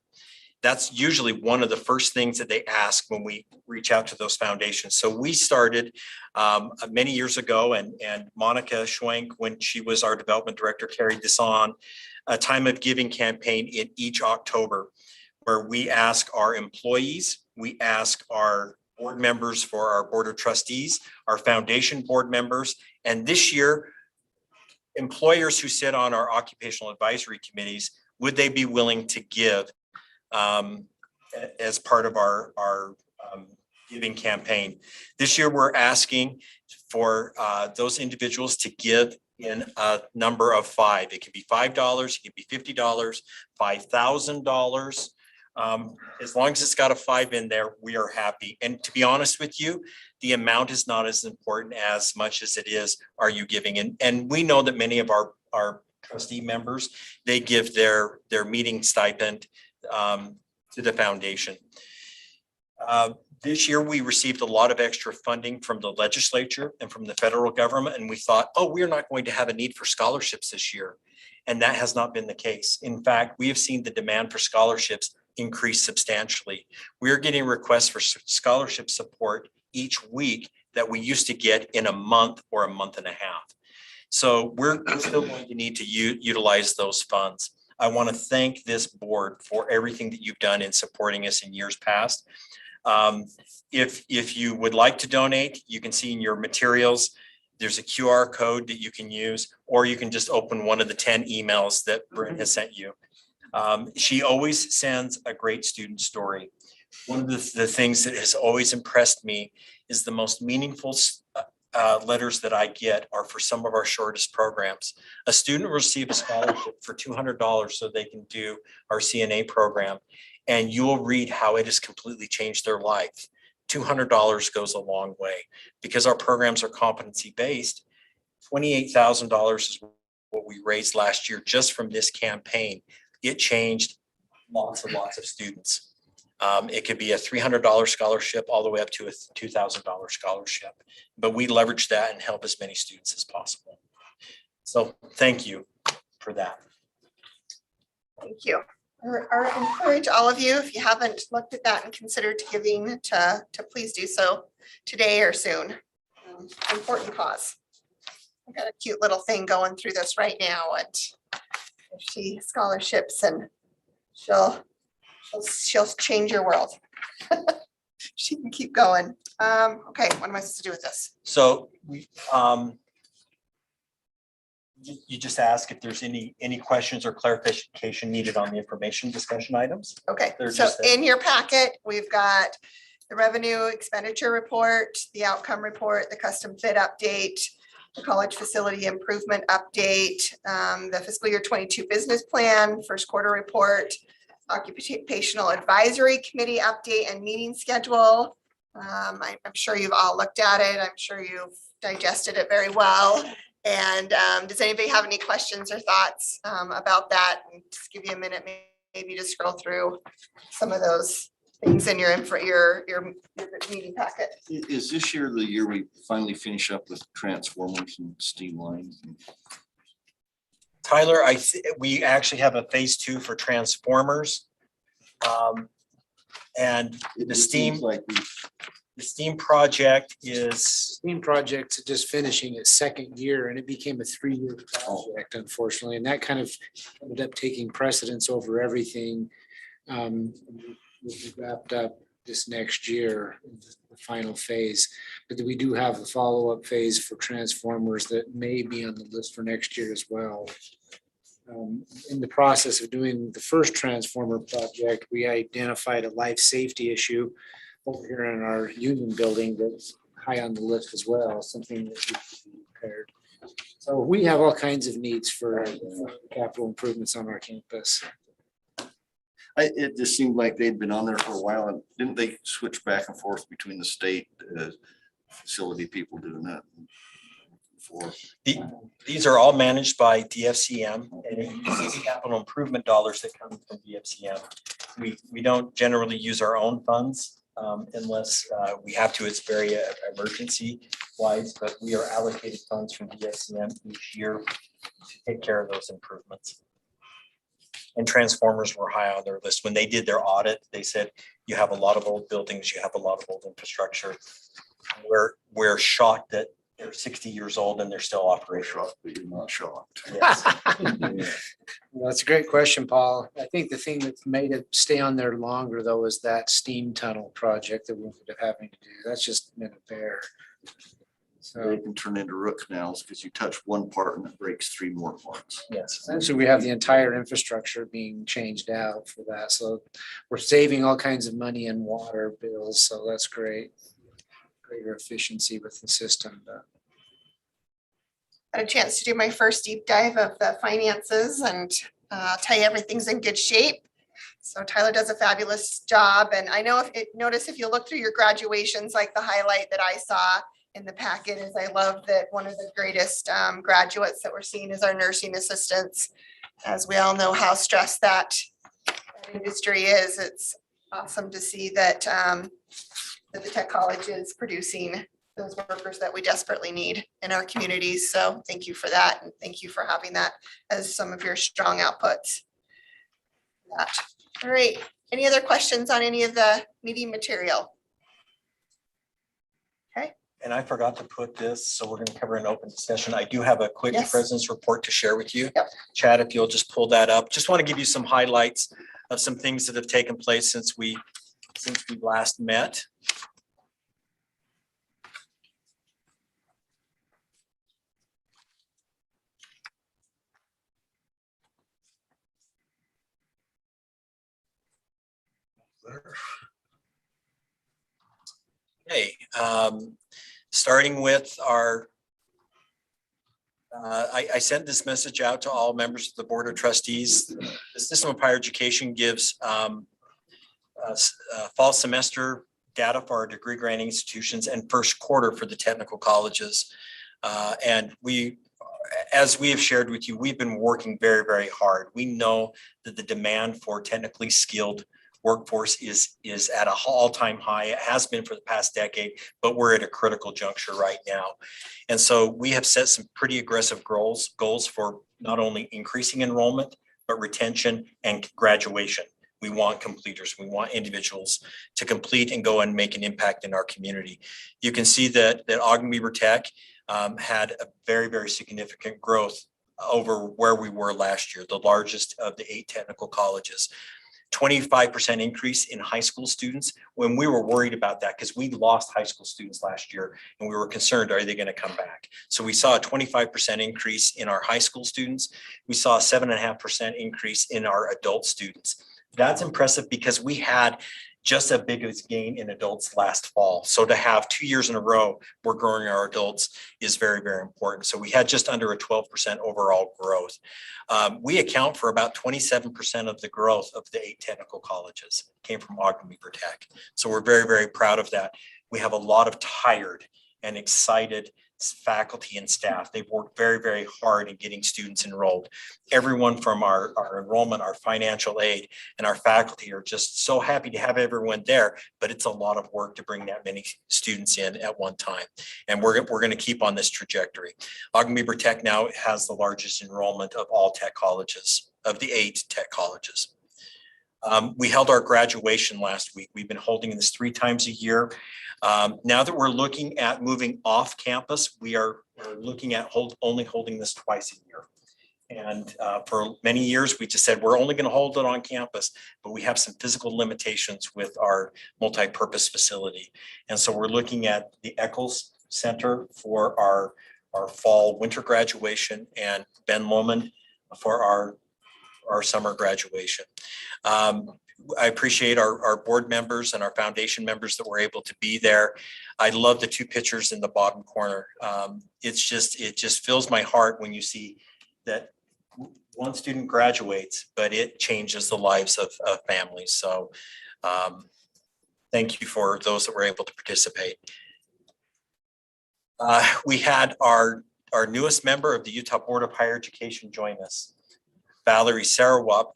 That's usually one of the first things that they ask when we reach out to those foundations. So we started many years ago, and Monica Schwenk, when she was our development director, carried this on, a time of giving campaign in each October. where we ask our employees, we ask our board members for our board of trustees, our foundation board members, and this year, employers who sit on our occupational advisory committees, would they be willing to give as part of our giving campaign? This year, we're asking for those individuals to give in a number of 5. It could be $5, it could be $50, $5,000. As long as it's got a 5 in there, we are happy. And to be honest with you, the amount is not as important as much as it is, are you giving? And we know that many of our trustee members, they give their meeting stipend to the foundation. This year, we received a lot of extra funding from the legislature and from the federal government, and we thought, oh, we're not going to have a need for scholarships this year. And that has not been the case. In fact, we have seen the demand for scholarships increase substantially. We're getting requests for scholarship support each week that we used to get in a month or a month and a half. So we're still going to need to utilize those funds. I want to thank this board for everything that you've done in supporting us in years past. If you would like to donate, you can see in your materials, there's a QR code that you can use, or you can just open one of the 10 emails that Brynn has sent you. She always sends a great student story. One of the things that has always impressed me is the most meaningful letters that I get are for some of our shortest programs. A student will receive a scholarship for $200 so they can do our CNA program. And you will read how it has completely changed their life. $200 goes a long way because our programs are competency-based. $28,000 is what we raised last year just from this campaign. It changed lots and lots of students. It could be a $300 scholarship all the way up to a $2,000 scholarship, but we leverage that and help as many students as possible. So thank you for that. Thank you. I encourage all of you, if you haven't looked at that and considered giving, to please do so today or soon. Important cause. I've got a cute little thing going through this right now, and she scholarships, and she'll change your world. She can keep going. Okay, what am I supposed to do with this? So you just ask if there's any questions or clarification needed on the information discussion items. Okay, They're so just there. in your packet, we've got the revenue expenditure report, the outcome report, the custom fit update, the college facility improvement update, the fiscal year 22 business plan, first quarter report, occupational advisory committee update and meeting schedule. I'm sure you've all looked at it. I'm sure you've digested it very well. And does anybody have any questions or thoughts about that? And just give you a minute, maybe to scroll through some of those things in your meeting packet. Is this year the year we finally finish up with transformers and steam lines? Tyler, we actually have a phase 2 for transformers. And the steam, the steam project is. Steam project's just finishing its 2nd year, and it became a 3-year project, unfortunately, and that kind of ended up taking precedence over everything. Will be wrapped up this next year, the final phase, but we do have a follow-up phase for transformers that may be on the list for next year as well. In the process of doing the first transformer project, we identified a life safety issue over here in our union building that's high on the list as well, something that needs to be repaired. So we have all kinds of needs for capital improvements on our campus. It just seemed like they'd been on there for a while, and didn't they switch back and forth between the state facility people doing that before? These are all managed by DFCM, and it uses capital improvement dollars that come from DFCM. We don't generally use our own funds unless we have to. It's very emergency wise, but we are allocated funds from DFCM each year to take care of those improvements. And transformers were high on their list. When they did their audit, they said, you have a lot of old buildings, you have a lot of old infrastructure. We're shocked that they're 60 years old and they're still operational. Shocked, but you're not shocked. Yes. Well, that's a great question, Paul. I think the thing that made it stay on there longer though is that steam tunnel project that we ended up having to do. That's just been a bear. They So can turn into root canals because you touch one part and it breaks 3 more parts. Yes. essentially we have the entire infrastructure being changed out for that. So we're saving all kinds of money in water bills. So that's great. Greater efficiency with the system. But Had a chance to do my first deep dive of the finances and tell you everything's in good shape. So Tyler does a fabulous job. And I know notice if you look through your graduations, like the highlight that I saw in the packet is I love that one of the greatest graduates that we're seeing is our nursing assistants. As we all know how stressed that industry is, it's awesome to see that that the tech college is producing those workers that we desperately need in our communities. So thank you for that. And thank you for having that as some of your strong outputs. All right. Any other questions on any of the meeting material? Okay. And I forgot to put this, so we're gonna cover an open discussion. I do have a quick Yes. president's report to share with you. Yep. Chad, if you'll just pull that up. Just want to give you some highlights of some things that have taken place since we last met. Okay, starting with our, I sent this message out to all members of the Board of Trustees. The System of Higher Education gives fall semester data for our degree granting institutions and first quarter for the technical colleges. And as we have shared with you, we've been working very, very hard. We know that the demand for technically skilled workforce is at an all-time high. It has been for the past decade, but we're at a critical juncture right now. And so we have set some pretty aggressive goals for not only increasing enrollment, but retention and graduation. We want completers. We want individuals to complete and go and make an impact in our community. You can see that Ogden-Weber Tech had a very, very significant growth over where we were last year, the largest of the 8 technical colleges. 25% increase in high school students, when we were worried about that because we lost high school students last year and we were concerned, are they going to come back? So we saw a 25% increase in our high school students. We saw a 7.5% increase in our adult students. That's impressive because we had just as big as gain in adults last fall. So to have 2 years in a row, we're growing our adults is very, very important. So we had just under a 12% overall growth. We account for about 27% of the growth of the 8 technical colleges came from Ogden-Weber Tech. So we're very, very proud of that. We have a lot of tired and excited faculty and staff. They've worked very, very hard in getting students enrolled. Everyone from our enrollment, our financial aid, and our faculty are just so happy to have everyone there, but it's a lot of work to bring that many students in at one time. And we're going to keep on this trajectory. Ogden-Weber Tech now has the largest enrollment of all tech colleges, of the 8 tech colleges. We held our graduation last week. We've been holding this 3 times a year. Now that we're looking at moving off campus, we're looking at only holding this twice a year. And for many years, we just said, we're only going to hold it on campus, but we have some physical limitations with our multi-purpose facility. And so we're looking at the Eccles Center for our fall winter graduation and Ben Lomond for our summer graduation. I appreciate our board members and our foundation members that were able to be there. I love the 2 pictures in the bottom corner. It just fills my heart when you see that one student graduates, but it changes the lives of families. So thank you for those that were able to participate. We had our newest member of the Utah Board of Higher Education join us. Valerie Sarawap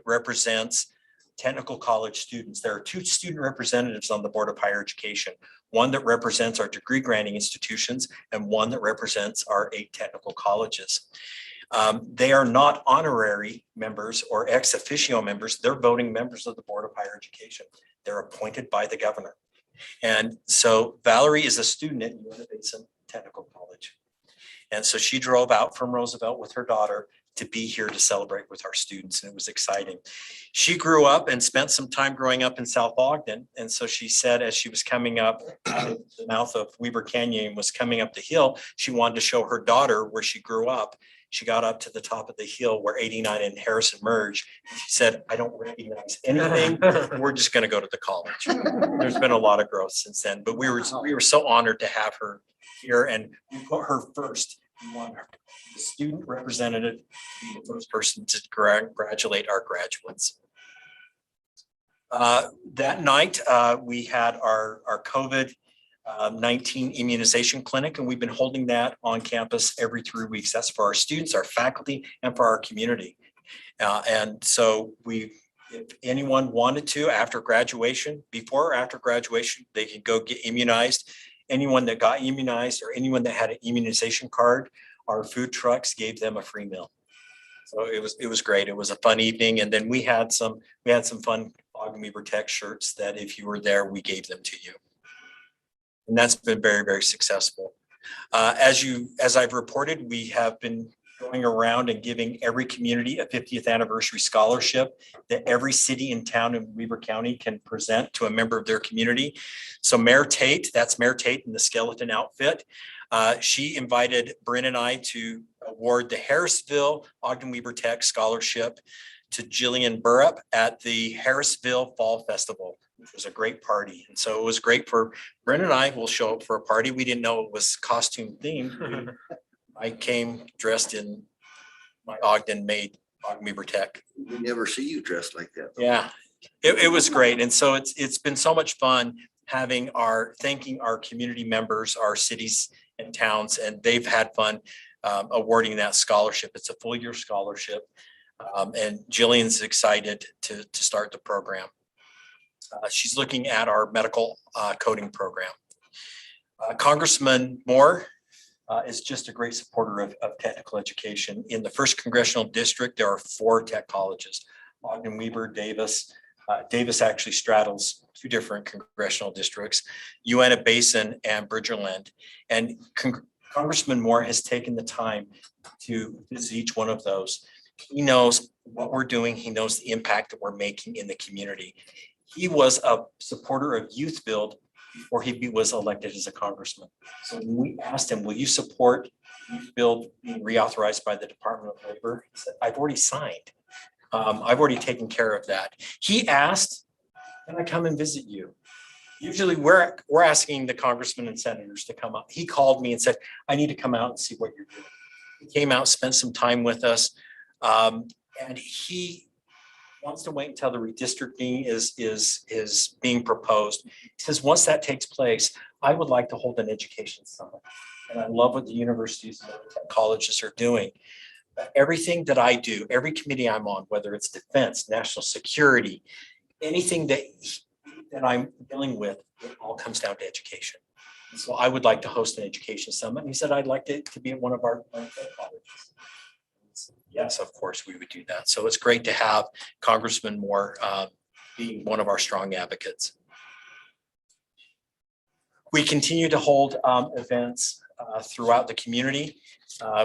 represents technical college students. There are 2 student representatives on the Board of Higher Education, one that represents our degree granting institutions and one that represents our 8 technical colleges. They are not honorary members or ex officio members. They're voting members of the Board of Higher Education. They're appointed by the governor. And so Valerie is a student at Uinta Basin Technical College. And so she drove out from Roosevelt with her daughter to be here to celebrate with our students, and it was exciting. She grew up and spent some time growing up in South Ogden. And so she said, as she was coming up out of the mouth of Weber Canyon and was coming up the hill, she wanted to show her daughter where she grew up. She got up to the top of the hill where 89 and Harrison merge. She said, I don't recognize anything. We're just going to go to the college. There's been a lot of growth since then, but we were so honored to have her here, and we put her first. We want her, the student representative, to be the first person to congratulate our graduates. That night, we had our COVID-19 immunization clinic, and we've been holding that on campus every 3 weeks. That's for our students, our faculty, and for our community. And so if anyone wanted to, after graduation, before or after graduation, they could go get immunized. Anyone that got immunized or anyone that had an immunization card, our food trucks gave them a free meal. So it was great. It was a fun evening. And then we had some fun Ogden-Weber Tech shirts that if you were there, we gave them to you. And that's been very, very successful. As I've reported, we have been going around and giving every community a 50th anniversary scholarship that every city and town in Weber County can present to a member of their community. So Mayor Tate, that's Mayor Tate in the skeleton outfit. She invited Bryn and I to award the Harrisville Ogden-Weber Tech Scholarship to Jillian Burrup at the Harrisville Fall Festival, which was a great party. And so it was great for Bryn and I will show up for a party. We didn't know it was costume themed. I came dressed in my Ogden-made Ogden-Weber Tech. We never see you dressed like that. Yeah, it was great. And so it's been so much fun thanking our community members, our cities and towns, and they've had fun awarding that scholarship. It's a full year scholarship. And Jillian's excited to start the program. She's looking at our medical coding program. Congressman Moore is just a great supporter of technical education. In the 1st Congressional District, there are 4 tech colleges, Ogden-Weber, Davis. Davis actually straddles 2 different congressional districts, Uinta Basin and Bridgerland. And Congressman Moore has taken the time to visit each one of those. He knows what we're doing. He knows the impact that we're making in the community. He was a supporter of Youthbuild before he was elected as a congressman. So when we asked him, will you support Youthbuild being reauthorized by the Department of Labor? He said, I've already signed. I've already taken care of that. He asked, can I come and visit you? Usually we're asking the congressmen and senators to come up. He called me and said, I need to come out and see what you're doing. He came out, spent some time with us. And he wants to wait until the redistricting is being proposed. He says, once that takes place, I would like to hold an education summit. And I love what the universities and colleges are doing. But everything that I do, every committee I'm on, whether it's defense, national security, anything that I'm dealing with, it all comes down to education. And so I would like to host an education summit. And he said, I'd like it to be at one of our colleges. Yes, of course, we would do that. So it's great to have Congressman Moore being one of our strong advocates. We continue to hold events throughout the community.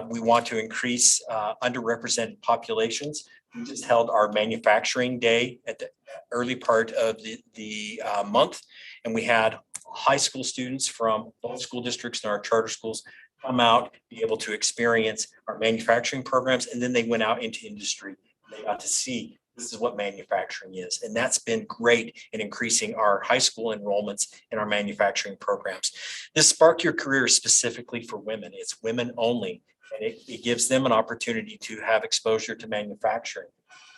We want to increase underrepresented populations. We just held our manufacturing day at the early part of the month, and we had high school students from both school districts and our charter schools come out, be able to experience our manufacturing programs, and then they went out into industry. They got to see this is what manufacturing is. And that's been great in increasing our high school enrollments in our manufacturing programs. This Spark Your Career is specifically for women. It's women only. And it gives them an opportunity to have exposure to manufacturing.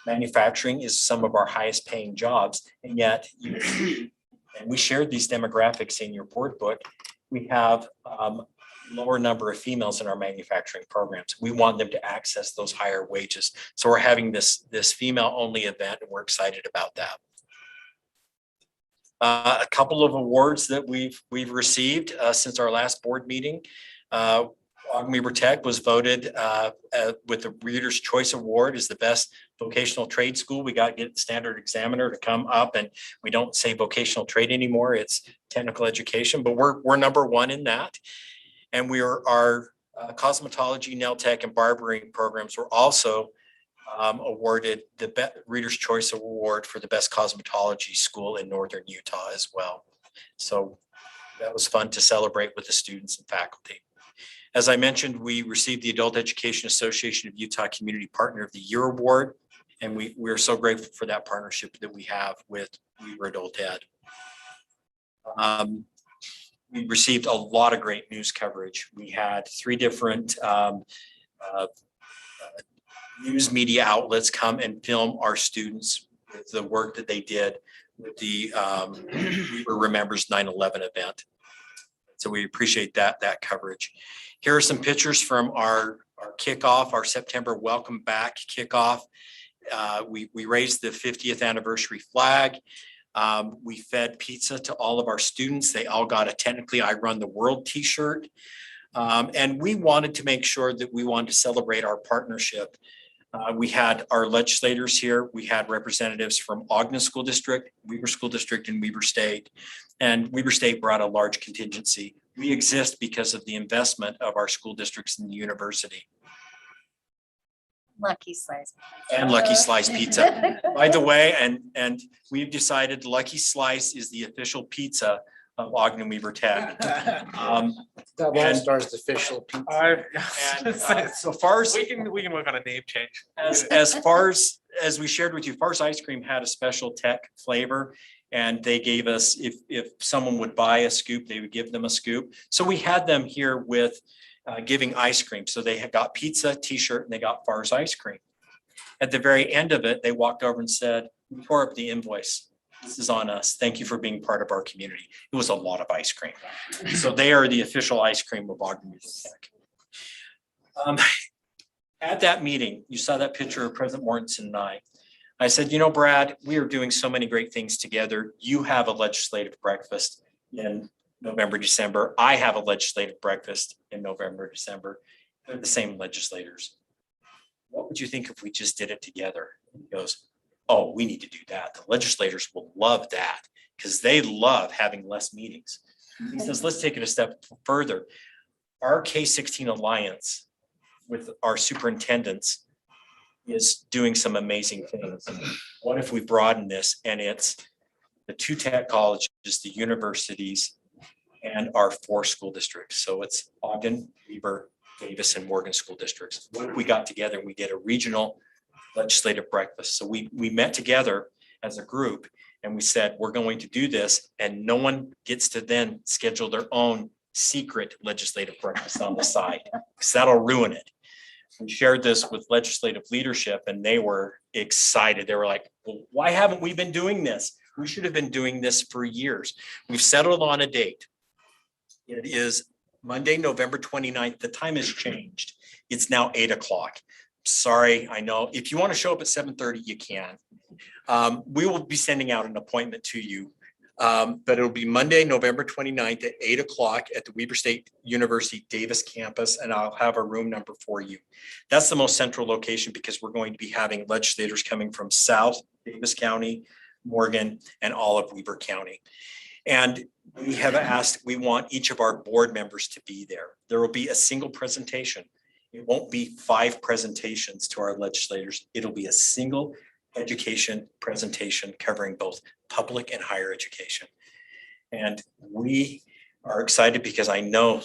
Manufacturing is some of our highest paying jobs. And yet, and we shared these demographics in your board book, we have lower number of females in our manufacturing programs. We want them to access those higher wages. So we're having this female only event, and we're excited about that. A couple of awards that we've received since our last board meeting. Ogden-Weber Tech was voted with the Reader's Choice Award as the best vocational trade school. We got to get the standard examiner to come up, and we don't say vocational trade anymore. It's technical education, but we're number 1 in that. And our cosmetology, nail tech, and barbering programs were also awarded the Reader's Choice Award for the best cosmetology school in Northern Utah as well. So that was fun to celebrate with the students and faculty. As I mentioned, we received the Adult Education Association of Utah Community Partner of the Year Award, and we're so grateful for that partnership that we have with Weber Adult Ed. We received a lot of great news coverage. We had 3 different news media outlets come and film our students with the work that they did with the Weber Remembers 9/11 event. So we appreciate that coverage. Here are some pictures from our kickoff, our September Welcome Back kickoff. We raised the 50th anniversary flag. We fed pizza to all of our students. They all got a Technically I Run the World t-shirt. And we wanted to make sure that we wanted to celebrate our partnership. We had our legislators here. We had representatives from Ogden School District, Weber School District, and Weber State. And Weber State brought a large contingency. We exist because of the investment of our school districts in the university. Lucky Slice. And Lucky Slice Pizza. By the way, and we've decided Lucky Slice is the official pizza of Ogden-Weber Tech. That Star's the official pizza. And so far as We can work on a name change. as far as we shared with you, Farce Ice Cream had a special tech flavor, and they gave us, if someone would buy a scoop, they would give them a scoop. So we had them here with giving ice cream. So they had got pizza, t-shirt, and they got Farce Ice Cream. At the very end of it, they walked over and said, "We tore up the invoice. This is on us. Thank you for being part of our community." It was a lot of ice cream. So they are the official ice cream of Ogden-Weber Tech. At that meeting, you saw that picture of President Mortensen and I said, you know, Brad, we are doing so many great things together. You have a legislative breakfast in November, December. I have a legislative breakfast in November, December. They're the same legislators. What would you think if we just did it together? And he goes, oh, we need to do that. The legislators will love that because they love having less meetings. He says, let's take it a step further. Our K-16 Alliance with our superintendents is doing some amazing things. What if we broaden this and it's the 2 tech colleges, the universities, and our 4 school districts? So it's Ogden, Weber, Davis, and Morgan school districts. What if we got together and we did a regional legislative breakfast? So we met together as a group and we said, we're going to do this, and no one gets to then schedule their own secret legislative breakfast on the side, because that'll ruin it. We shared this with legislative leadership and they were excited. They were like, well, why haven't we been doing this? We should have been doing this for years. We've settled on a date. It is Monday, November 29th. The time has changed. It's now 8 o'clock. Sorry, I know. If you want to show up at 7:30, you can. We will be sending out an appointment to you. But it'll be Monday, November 29th at 8 o'clock at the Weber State University Davis campus, and I'll have a room number for you. That's the most central location because we're going to be having legislators coming from South Davis County, Morgan, and all of Weber County. And we have asked, we want each of our board members to be there. There will be a single presentation. It won't be 5 presentations to our legislators. It'll be a single education presentation covering both public and higher education. And we are excited because I know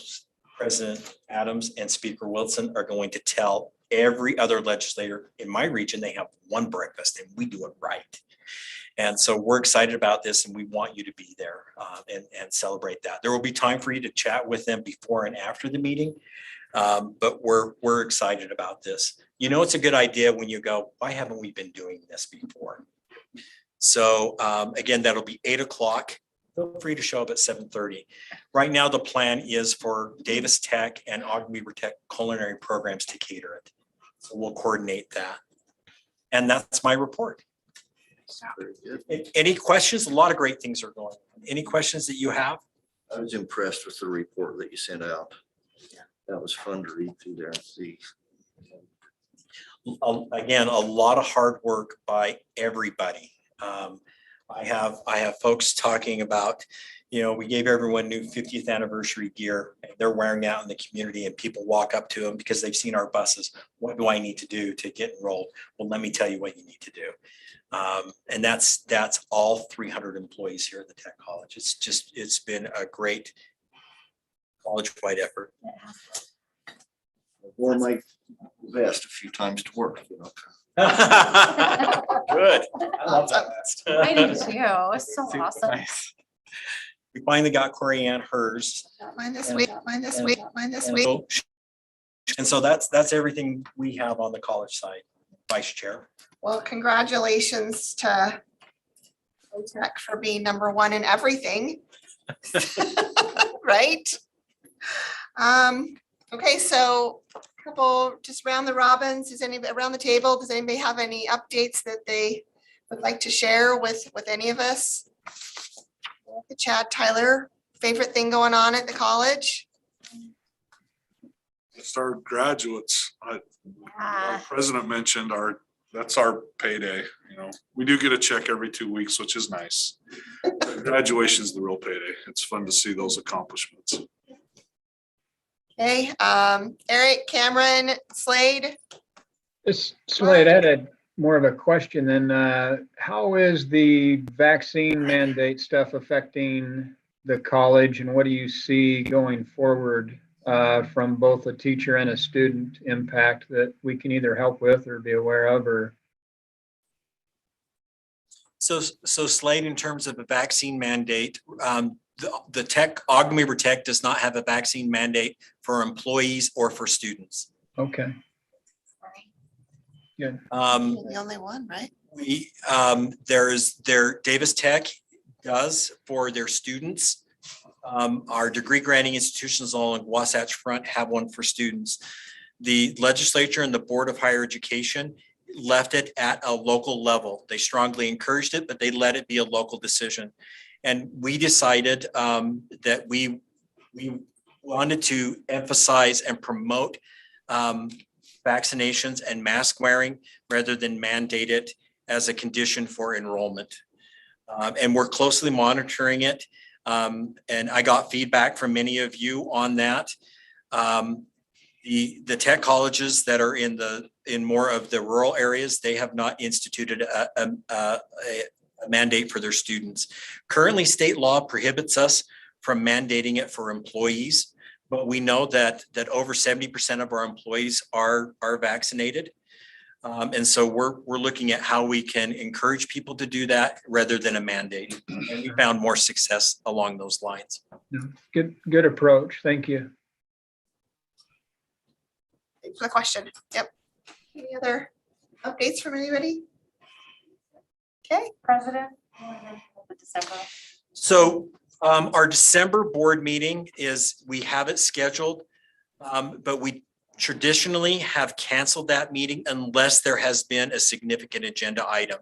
President Adams and Speaker Wilson are going to tell every other legislator in my region they have one breakfast and we do it right. And so we're excited about this and we want you to be there and celebrate that. There will be time for you to chat with them before and after the meeting. But we're excited about this. You know, it's a good idea when you go, why haven't we been doing this before? So again, that'll be 8 o'clock. Feel free to show up at 7:30. Right now, the plan is for Davis Tech and Ogden-Weber Tech culinary programs to cater it. So we'll coordinate that. And that's my report. Any questions? A lot of great things are going on. Any questions that you have? I was impressed with the report that you sent out. That was fun to read through there and see. Again, a lot of hard work by everybody. I have folks talking about, You know, we gave everyone new 50th anniversary gear, and they're wearing out in the community, and people walk up to them because they've seen our buses. What do I need to do to get enrolled? Well, let me tell you what you need to do. And that's all 300 employees here at the Tech College. It's been a great college-wide effort. Wore my vest a few times to work, you know. Good. I love that. I do too. It's so awesome. Nice. We finally got Corey Ann hers. Mine this week, mine this week, mine this week. And so that's everything we have on the college side, Vice Chair. Well, congratulations to OTech for being #1 in everything. Right? Okay, so a couple, just round the robins, does anybody around the table, does anybody have any updates that they would like to share with any of us? Chad, Tyler, favorite thing going on at the college? It's our graduates. Our Yeah. president mentioned that's our payday, you know. We do get a check every 2 weeks, which is nice. Graduation is the real payday. It's fun to see those accomplishments. Okay, Eric, Cameron, Slade, This Slade, I had more of a question than, how is the vaccine mandate stuff affecting the college, and what do you see going forward from both a teacher and a student impact that we can either help with or be aware of, or? So Slade, in terms of a vaccine mandate, the Tech, Ogden-Weber Tech does not have a vaccine mandate for employees or for students. Okay. Good. the only one, right? We, Davis Tech does for their students. Our degree granting institutions along Wasatch Front have one for students. The legislature and the Board of Higher Education left it at a local level. They strongly encouraged it, but they let it be a local decision. And we decided that we wanted to emphasize and promote vaccinations and mask wearing rather than mandate it as a condition for enrollment. And we're closely monitoring it. And I got feedback from many of you on that. The tech colleges that are in more of the rural areas, they have not instituted a mandate for their students. Currently, state law prohibits us from mandating it for employees, but we know that over 70% of our employees are vaccinated. And so we're looking at how we can encourage people to do that rather than a mandate. And we found more success along those lines. Good approach. Thank you. Thanks for the question. Yep. Any other updates from anybody? Okay. President. So our December board meeting we have it scheduled, but we traditionally have canceled that meeting unless there has been a significant agenda item.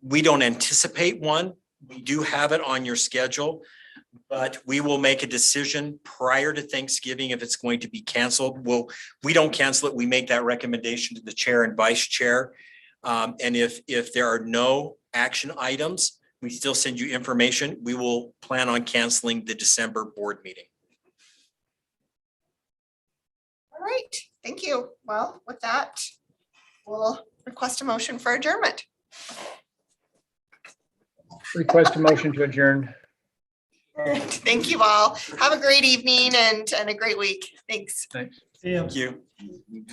We don't anticipate one. We do have it on your schedule, but we will make a decision prior to Thanksgiving if it's going to be canceled. We don't cancel it. We make that recommendation to the chair and vice chair. And if there are no action items, we still send you information. We will plan on canceling the December board meeting. All right, thank you. Well, with that, we'll request a motion for adjournment. Request a motion to adjourn. Thank you all. Have a great evening and a great week. Thanks. Thanks. Thank you.